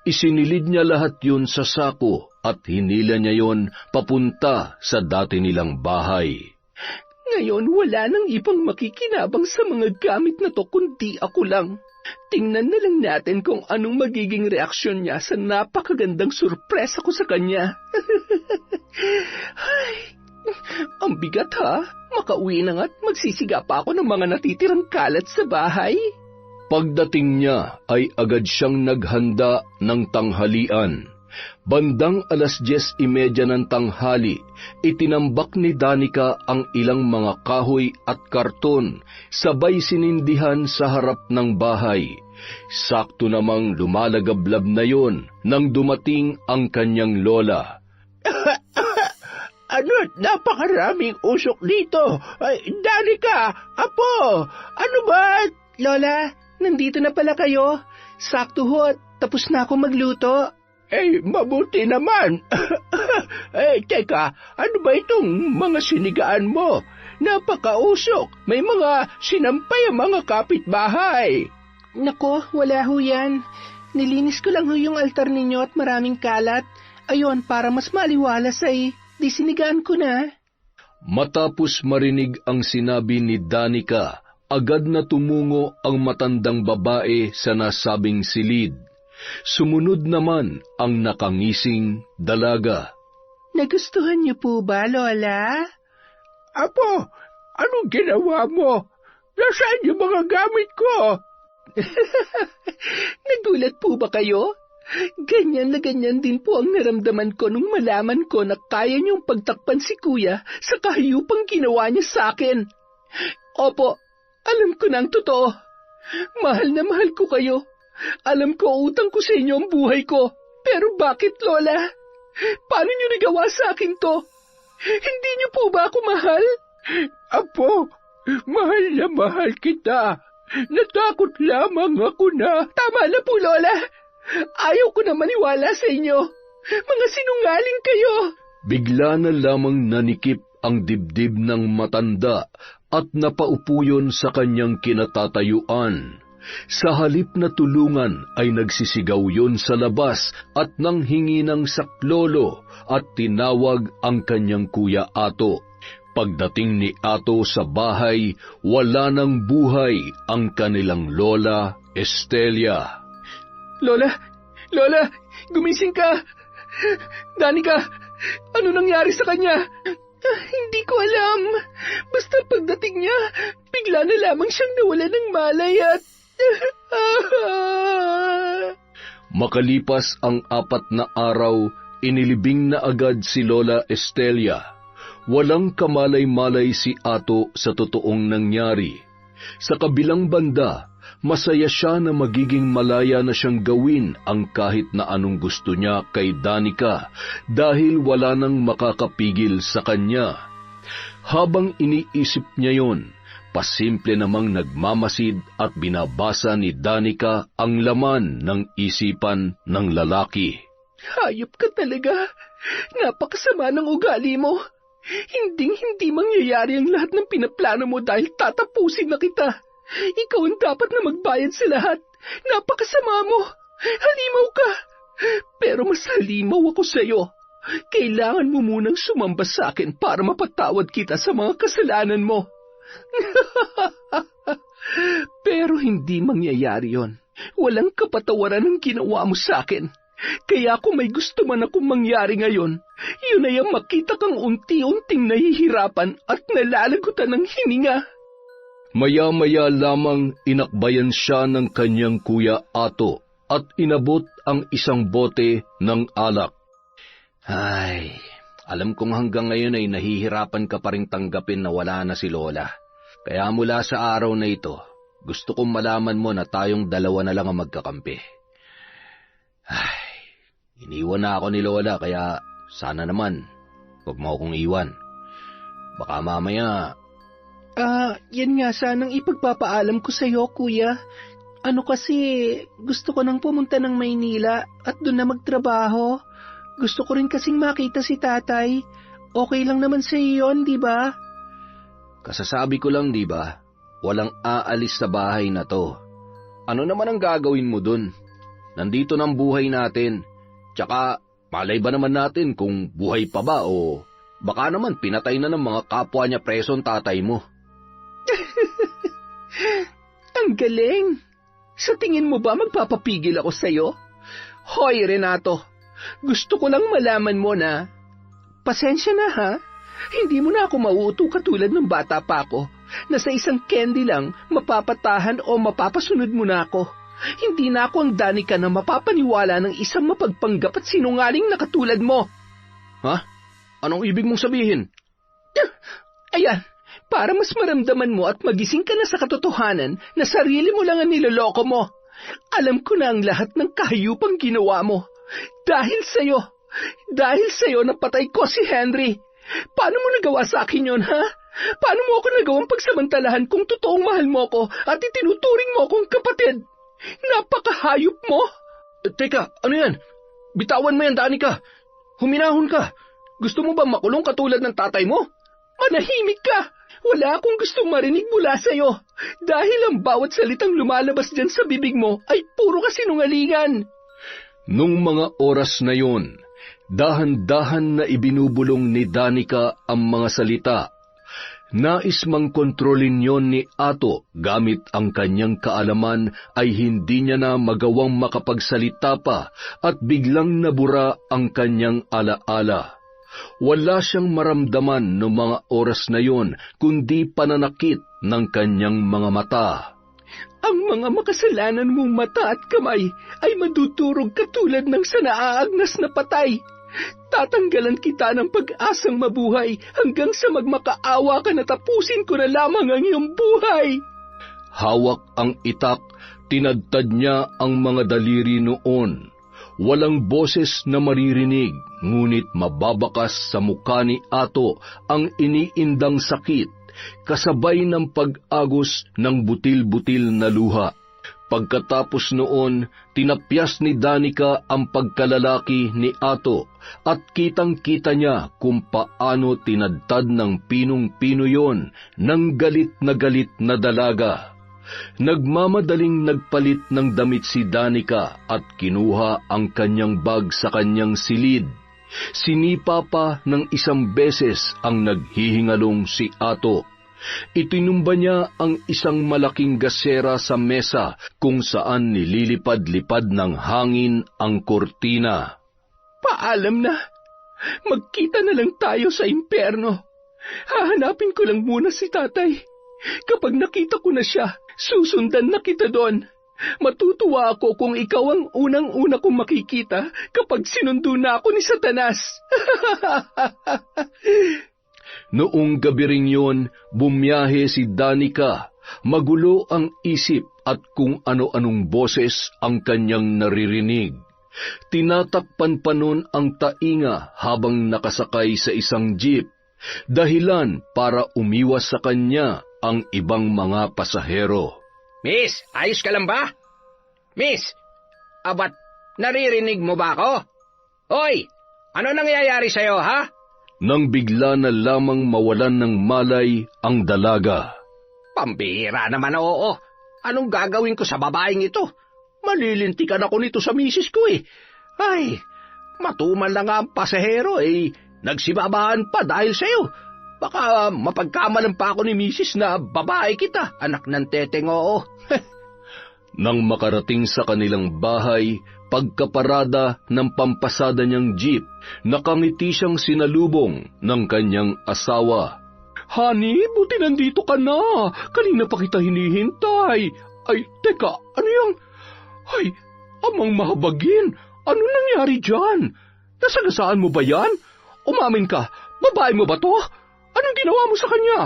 Isinilid niya lahat yun sa sako at hinila niya yon papunta sa dati nilang bahay. Ngayon wala nang ibang makikinabang sa mga gamit na to kundi ako lang. Tingnan na lang natin kung anong magiging reaksyon niya sa napakagandang surpresa ko sa kanya. Ay, ang bigat ha. Makauwi na nga't magsisiga pa ako ng mga natitirang kalat sa bahay. Pagdating niya ay agad siyang naghanda ng tanghalian. Bandang 10:30 ng tanghali, itinambak ni Danica ang ilang mga kahoy at karton, sabay sinindihan sa harap ng bahay. Sakto namang lumalagablab na yon nang dumating ang kanyang lola. Ano't napakaraming usok dito. Ay, Danica, apo, ano ba? Lola, nandito na pala kayo. Sakto ho, tapos na ako magluto. Mabuti naman. Teka, ano ba itong mga sinigaan mo? Napakausok. May mga sinampay ang mga kapitbahay. Nako, wala ho yan. Nilinis ko lang ho yung altar ninyo at maraming kalat. Ayon, para mas maliwalas ay di sinigaan ko na. Matapos marinig ang sinabi ni Danica, agad na tumungo ang matandang babae sa nasabing silid. Sumunod naman ang nakangising dalaga. Nagustuhan niyo po ba, Lola? Apo, anong ginawa mo? Nasaan yung mga gamit ko? Nagulat po ba kayo? Ganyan na ganyan din po ang naramdaman ko nung malaman ko na kaya niyong pagtakpan si Kuya sa kahiyupang ginawa niya sa akin. Opo, alam ko na ang totoo. Mahal na mahal ko kayo. Alam ko utang ko sa inyo ang buhay ko. Pero bakit, Lola? Paano niyo nagawa sa akin to? Hindi niyo po ba ako mahal? Apo, mahal na mahal kita. Natakot lamang ako na. Tama na po, Lola. Ayaw ko na maniwala sa inyo. Mga sinungaling kayo. Bigla na lamang nanikip ang dibdib ng matanda at napaupo yun sa kanyang kinatatayuan. Sa halip na tulungan ay nagsisigaw yun sa labas at nanghingi ng saklolo at tinawag ang kanyang kuya Ato. Pagdating ni Ato sa bahay, wala nang buhay ang kanilang lola, Estelia. Lola, gumising ka! Danica, ano nangyari sa kanya? Hindi ko alam. Basta pagdating niya, bigla na lamang siyang nawala ng malay at... Makalipas ang 4 na araw, inilibing na agad si Lola Estelia. Walang kamalay-malay si Ato sa totoong nangyari. Sa kabilang banda, masaya siya na magiging malaya na siyang gawin ang kahit na anong gusto niya kay Danica dahil wala nang makakapigil sa kanya. Habang iniisip niya yon, pasimple namang nagmamasid at binabasa ni Danica ang laman ng isipan ng lalaki. Hayop ka talaga. Napakasama ng ugali mo. Hinding-hindi mangyayari ang lahat ng pinaplano mo dahil tatapusin na kita. Ikaw ang dapat na magbayad sa lahat. Napakasama mo. Halimaw ka. Pero mas halimaw ako sa'yo. Kailangan mo munang sumamba sa akin para mapatawad kita sa mga kasalanan mo. Pero hindi mangyayari yon. Walang kapatawaran ang ginawa mo sa akin. Kaya kung may gusto man akong mangyari ngayon, yun ay ang makita kang unti-unting nahihirapan at nalalagutan ng hininga. Maya-maya lamang inakbayan siya ng kanyang kuya Ato at inabot ang isang bote ng alak. Ay, alam kong hanggang ngayon ay nahihirapan ka pa ring tanggapin na wala na si Lola. Kaya mula sa araw na ito, gusto kong malaman mo na tayong dalawa na lang ang magkakampi. Ay, iniwan na ako ni Lola kaya sana naman, huwag mo akong iwan. Baka mamaya... Yan nga sanang ipagpapaalam ko sa iyo, Kuya. Ano kasi, gusto ko nang pumunta ng Maynila at doon na magtrabaho. Gusto ko rin kasing makita si tatay. Okay lang naman sa iyon, di ba? Kasasabi ko lang, di ba? Walang aalis sa bahay na to. Ano naman ang gagawin mo dun? Nandito ng buhay natin. Tsaka, malay ba naman natin kung buhay pa ba o baka naman pinatay na ng mga kapwa niya preso ang tatay mo. Ang galing! Sa tingin mo ba magpapapigil ako sa'yo? Hoy, Renato! Gusto ko lang malaman mo na, pasensya na ha, hindi mo na ako mauuto katulad ng bata pa ako, na sa isang candy lang mapapatahan o mapapasunod mo na ako. Hindi na ako ang Danica na mapapaniwala ng isang mapagpanggap at sinungaling na katulad mo. Ha? Anong ibig mong sabihin? Ayan, para mas maramdaman mo at magising ka na sa katotohanan na sarili mo lang ang niloloko mo. Alam ko na ang lahat ng kahayupang ginawa mo. Dahil sa'yo napatay ko si Henry. Paano mo nagawa sa akin yun, ha? Paano mo ako nagawang pagsamantalahan kung totoong mahal mo ko at itinuturing mo akong kapatid? Napakahayop mo! Teka, ano yan? Bitawan mo yan, Danica. Huminahon ka. Gusto mo ba makulong katulad ng tatay mo? Manahimik ka! Wala akong gustong marinig mula sa'yo. Dahil ang bawat salitang lumalabas dyan sa bibig mo ay puro kasinungalingan. Nung mga oras na yon, dahan-dahan na ibinubulong ni Danica ang mga salita. Nais mang kontrolin yon ni Ato gamit ang kanyang kaalaman ay hindi niya na magawang makapagsalita pa at biglang nabura ang kanyang alaala. Wala siyang maramdaman noong mga oras na yon kundi pananakit ng kanyang mga mata. Ang mga makasalanan mong mata at kamay ay madudurog katulad ng sa naaagnas na patay. Tatanggalan kita ng pag-asang mabuhay hanggang sa magmakaawa ka na tapusin ko na lamang ang iyong buhay. Hawak ang itak, tinadtad niya ang mga daliri noon. Walang boses na maririnig, ngunit mababakas sa mukha ni Ato ang iniindang sakit, kasabay ng pag-agos ng butil-butil na luha. Pagkatapos noon, tinapyas ni Danica ang pagkalalaki ni Ato at kitang-kita niya kung paano tinadtad ng pinong-pino yon ng galit na dalaga. Nagmamadaling nagpalit ng damit si Danica at kinuha ang kanyang bag sa kanyang silid. Sinipa pa ng isang beses ang naghihingalong si Ato. Itinumba niya ang isang malaking gasera sa mesa kung saan nililipad-lipad ng hangin ang kortina. Paalam na. Magkita na lang tayo sa impyerno. Hahanapin ko lang muna si tatay. Kapag nakita ko na siya, susundan na kita doon. Matutuwa ako kung ikaw ang unang-una kong makikita kapag sinundo na ako ni Satanas. Noong gabi ring yun, bumiyahe si Danica. Magulo ang isip at kung ano-anong boses ang kanyang naririnig. Tinatakpan pa nun ang tainga habang nakasakay sa isang jeep, dahilan para umiwas sa kanya ang ibang mga pasahero. Miss, ayos ka lang ba? Miss, abat, naririnig mo ba ako? Hoy, ano nangyayari sa'yo, ha? Nang bigla na lamang mawalan ng malay ang dalaga. Pambihira naman, oo. Anong gagawin ko sa babaeng ito? Malilintikan ako nito sa misis ko eh. Ay, matumal na nga ang pasahero eh. Nagsibabahan pa dahil sa'yo. Baka mapagkamalan pa ako ni misis na babae kita, anak ng teteng, oo. Nang makarating sa kanilang bahay, pagkaparada ng pampasada niyang jeep, nakangiti siyang sinalubong ng kanyang asawa. Honey, buti nandito ka na. Kanina pa kita hinihintay. Ay, teka, ano yung... Ay, amang mahabagin. Ano nangyari dyan? Nasagasaan mo ba yan? Umamin ka, babae mo ba to? Anong ginawa mo sa kanya?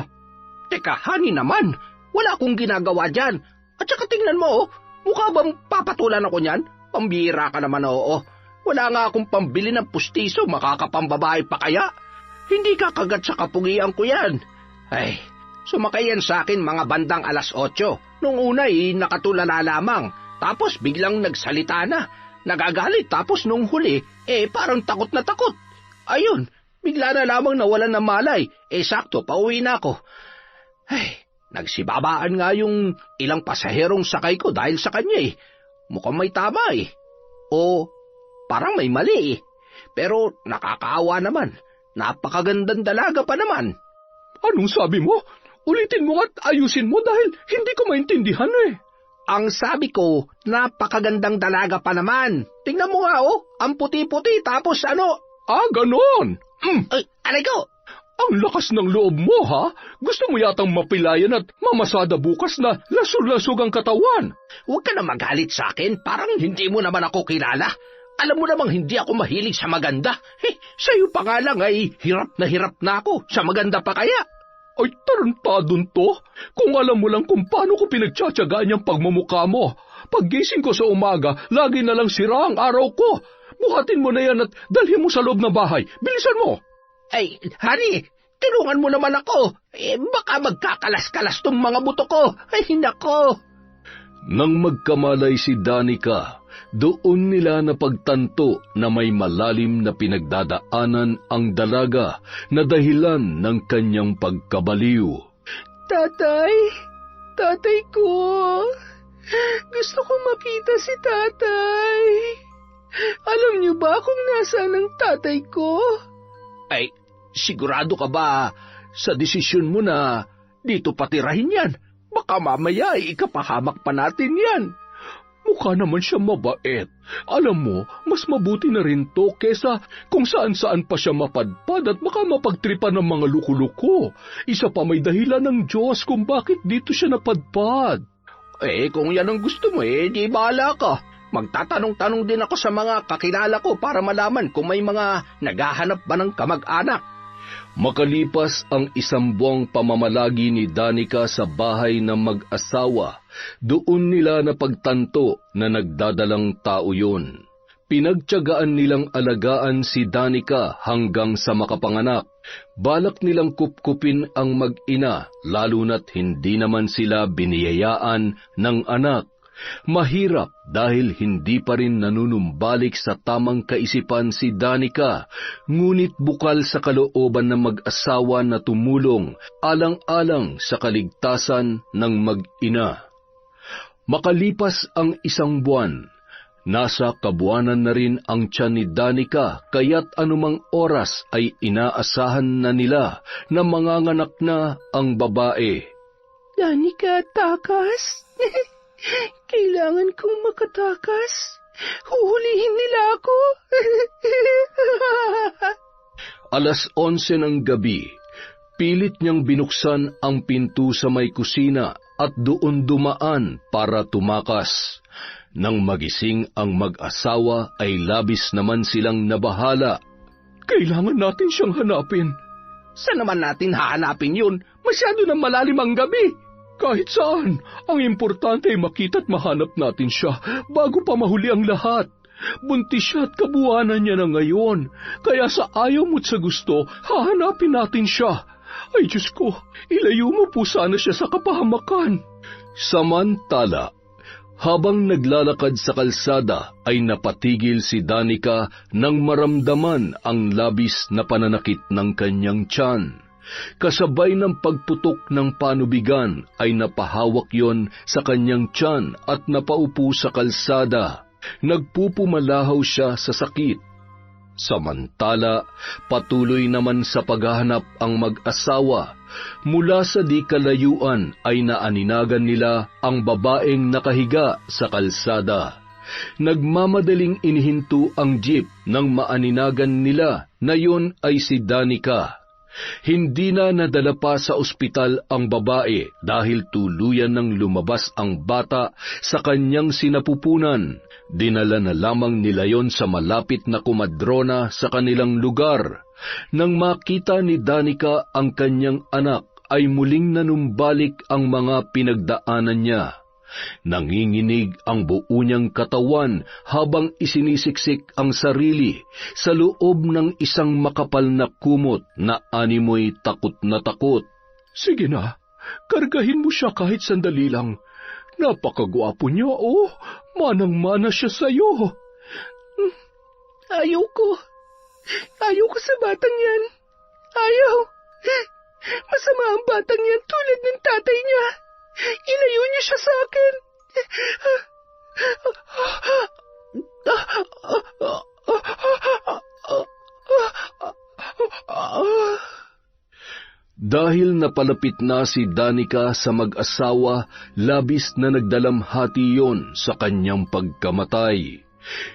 Teka, honey naman. Wala akong ginagawa dyan. At saka tingnan mo, mukha bang papatulan ako niyan? Pambira ka naman, oo. Wala nga akong pambili ng pustiso, makakapambabae pa kaya? Hindi kakagat sa kapugian ko yan. Ay, sumakay yan sa akin mga bandang 8:00. Nung una nakatulala lamang, tapos biglang nagsalita na. nagagalit tapos nung huli, parang takot na takot. Ayun, bigla na lamang nawalan ng malay, sakto, pauwi na ako. Ay, nagsibabaan nga yung ilang pasaherong sakay ko dahil sa kanya Mukhang may tama O parang may mali Pero nakakaawa naman, napakagandang dalaga pa naman. Anong sabi mo? Ulitin mo at ayusin mo dahil hindi ko maintindihan Ang sabi ko, napakagandang dalaga pa naman. Tingnan mo nga ang puti-puti tapos ano. Ganon. Ay, aray ko. Ang lakas ng loob mo, ha? Gusto mo yatang mapilayan at mamasada bukas na lasog-lasog ang katawan. Huwag ka na magalit sa akin, parang hindi mo naman ako kilala. Alam mo namang hindi ako mahilig sa maganda. Sa'yo pa nga lang hirap na ako. Sa maganda pa kaya? Ay, tarantadon to. Kung alam mo lang kung paano ko pinagtsatsagaan yung pagmumukha mo. Paggising ko sa umaga, lagi na lang sira ang araw ko. Buhatin mo na yan at dalhin mo sa loob ng bahay. Bilisan mo. Ay, honey, tulungan mo naman ako. Baka magkakalas-kalas tong mga buto ko. Ay, nako. Nang magkamalay si Danica, doon nila napagtanto na may malalim na pinagdadaanan ang dalaga na dahilan ng kanyang pagkabaliw. Tatay ko. Gusto ko makita si tatay. Alam niyo ba kung nasaan ang tatay ko? Ay, sigurado ka ba sa desisyon mo na dito patirahin yan? Baka mamaya ikapahamak pa natin yan. Mukha naman siya mabait. Alam mo, mas mabuti na rin to kesa kung saan-saan pa siya mapadpad at baka mapagtripan ng mga luko-luko. Isa pa may dahilan ng Diyos kung bakit dito siya napadpad. Kung yan ang gusto mo, di bahala ka. Magtatanong-tanong din ako sa mga kakilala ko para malaman kung may mga naghahanap ba ng kamag-anak. Makalipas ang 1 buwang pamamalagi ni Danica sa bahay ng mag-asawa, doon nila napagtanto na nagdadalang tao yun. Pinagtiyagaan nilang alagaan si Danica hanggang sa makapanganak. Balak nilang kupkupin ang mag-ina, lalo na't hindi naman sila biniyayaan ng anak. Mahirap dahil hindi pa rin nanunumbalik sa tamang kaisipan si Danica, ngunit bukal sa kalooban ng mag-asawa na tumulong alang-alang sa kaligtasan ng mag-ina. Makalipas ang 1 buwan, nasa kabuwanan na rin ang tiyan ni Danica kaya't anumang oras ay inaasahan na nila na manganganak na ang babae. Danica, takas? Kailangan kong makatakas. Huhulihin nila ako. 11:00 ng gabi, pilit niyang binuksan ang pinto sa may kusina at doon dumaan para tumakas. Nang magising ang mag-asawa ay labis naman silang nabahala. Kailangan natin siyang hanapin. Saan naman natin hahanapin yun? Masyado na malalim ang gabi. Kahit saan, ang importante ay makita't mahanap natin siya bago pa mahuli ang lahat. Buntis siya at kabuwanan niya na ngayon, kaya sa ayaw mo't sa gusto, hahanapin natin siya. Ay Diyos ko, ilayo mo po sana siya sa kapahamakan. Samantala, habang naglalakad sa kalsada ay napatigil si Danica nang maramdaman ang labis na pananakit ng kanyang tiyan. Kasabay ng pagputok ng panubigan ay napahawak yon sa kanyang tiyan at napaupo sa kalsada. Nagpupumalahaw siya sa sakit. Samantala, patuloy naman sa paghahanap ang mag-asawa. Mula sa di kalayuan ay naaninagan nila ang babaeng nakahiga sa kalsada. Nagmamadaling inihinto ang jeep nang maaninagan nila na yon ay si Danica. Hindi na nadala pa sa ospital ang babae dahil tuluyan nang lumabas ang bata sa kanyang sinapupunan. Dinala na lamang nila yon sa malapit na kumadrona sa kanilang lugar. Nang makita ni Danica ang kanyang anak, ay muling nanumbalik ang mga pinagdaanan niya. Nanginginig ang buo niyang katawan habang isinisiksik ang sarili sa loob ng isang makapal na kumot na animoy takot na takot. Sige na, kargahin mo siya kahit sandali lang. Napakagwapo niya, manang-mana siya sa'yo. Ayaw ko. Ayaw ko sa batang yan. Ayaw. Masama ang batang yan tulad ng tatay niya. Ilayo niya siya sa akin. Dahil napalapit na si Danica sa mag-asawa, labis na nagdalamhati yon sa kanyang pagkamatay.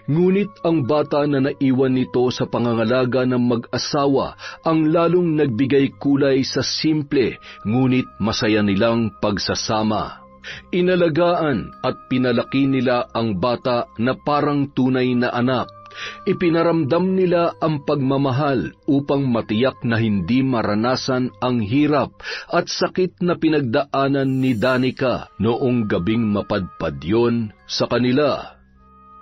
Ngunit ang bata na naiwan nito sa pangangalaga ng mag-asawa ang lalong nagbigay kulay sa simple ngunit masaya nilang pagsasama. Inalagaan at pinalaki nila ang bata na parang tunay na anak. Ipinaramdam nila ang pagmamahal upang matiyak na hindi maranasan ang hirap at sakit na pinagdaanan ni Danica noong gabing mapadpad yon sa kanila.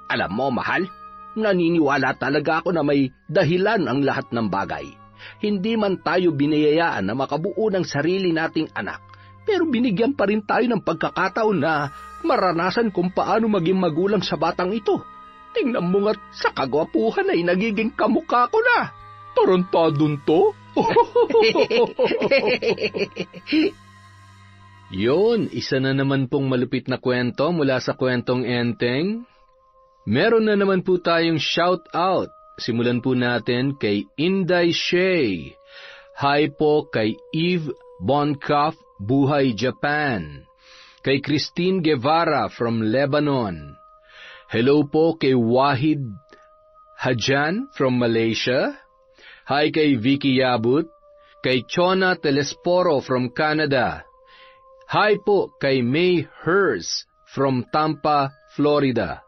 Alam mo, mahal, naniniwala talaga ako na may dahilan ang lahat ng bagay. Hindi man tayo biniyayaan na makabuo ng sarili nating anak, pero binigyan pa rin tayo ng pagkakataon na maranasan kung paano maging magulang sa batang ito. Tingnan mo nga't sa kagwapuhan ay nagiging kamukha ko na. Tarantadon to? Yon, isa na naman pong malupit na kwento mula sa Kwentong Enteng. Meron na naman po tayong shout-out. Simulan po natin kay Inday Shea. Hi po kay Eve Boncoff, Buhay, Japan. Kay Christine Guevara from Lebanon. Hello po kay Wahid Hajan from Malaysia. Hi kay Vicky Yabut. Kay Chona Telesporo from Canada. Hi po kay May Hers from Tampa, Florida.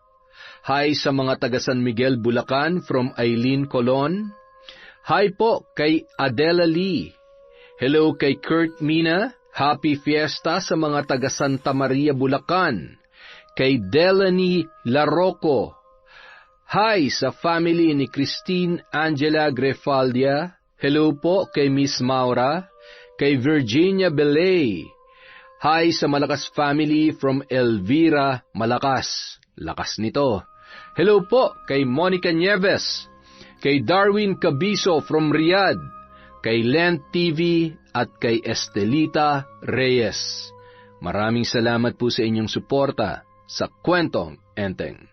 Hi sa mga taga San Miguel, Bulacan from Eileen Colon. Hi po kay Adela Lee. Hello kay Kurt Mina. Happy Fiesta sa mga taga Santa Maria, Bulacan. Kay Delany Larroco. Hi sa family ni Christine Angela Grefaldia. Hello po kay Miss Maura. Kay Virginia Belay. Hi sa Malakas family from Elvira, Malakas. Lakas nito. Hello po kay Monica Nieves, kay Darwin Cabiso from Riyadh, kay Lent TV at kay Estelita Reyes. Maraming salamat po sa inyong suporta sa Kwentong Enteng.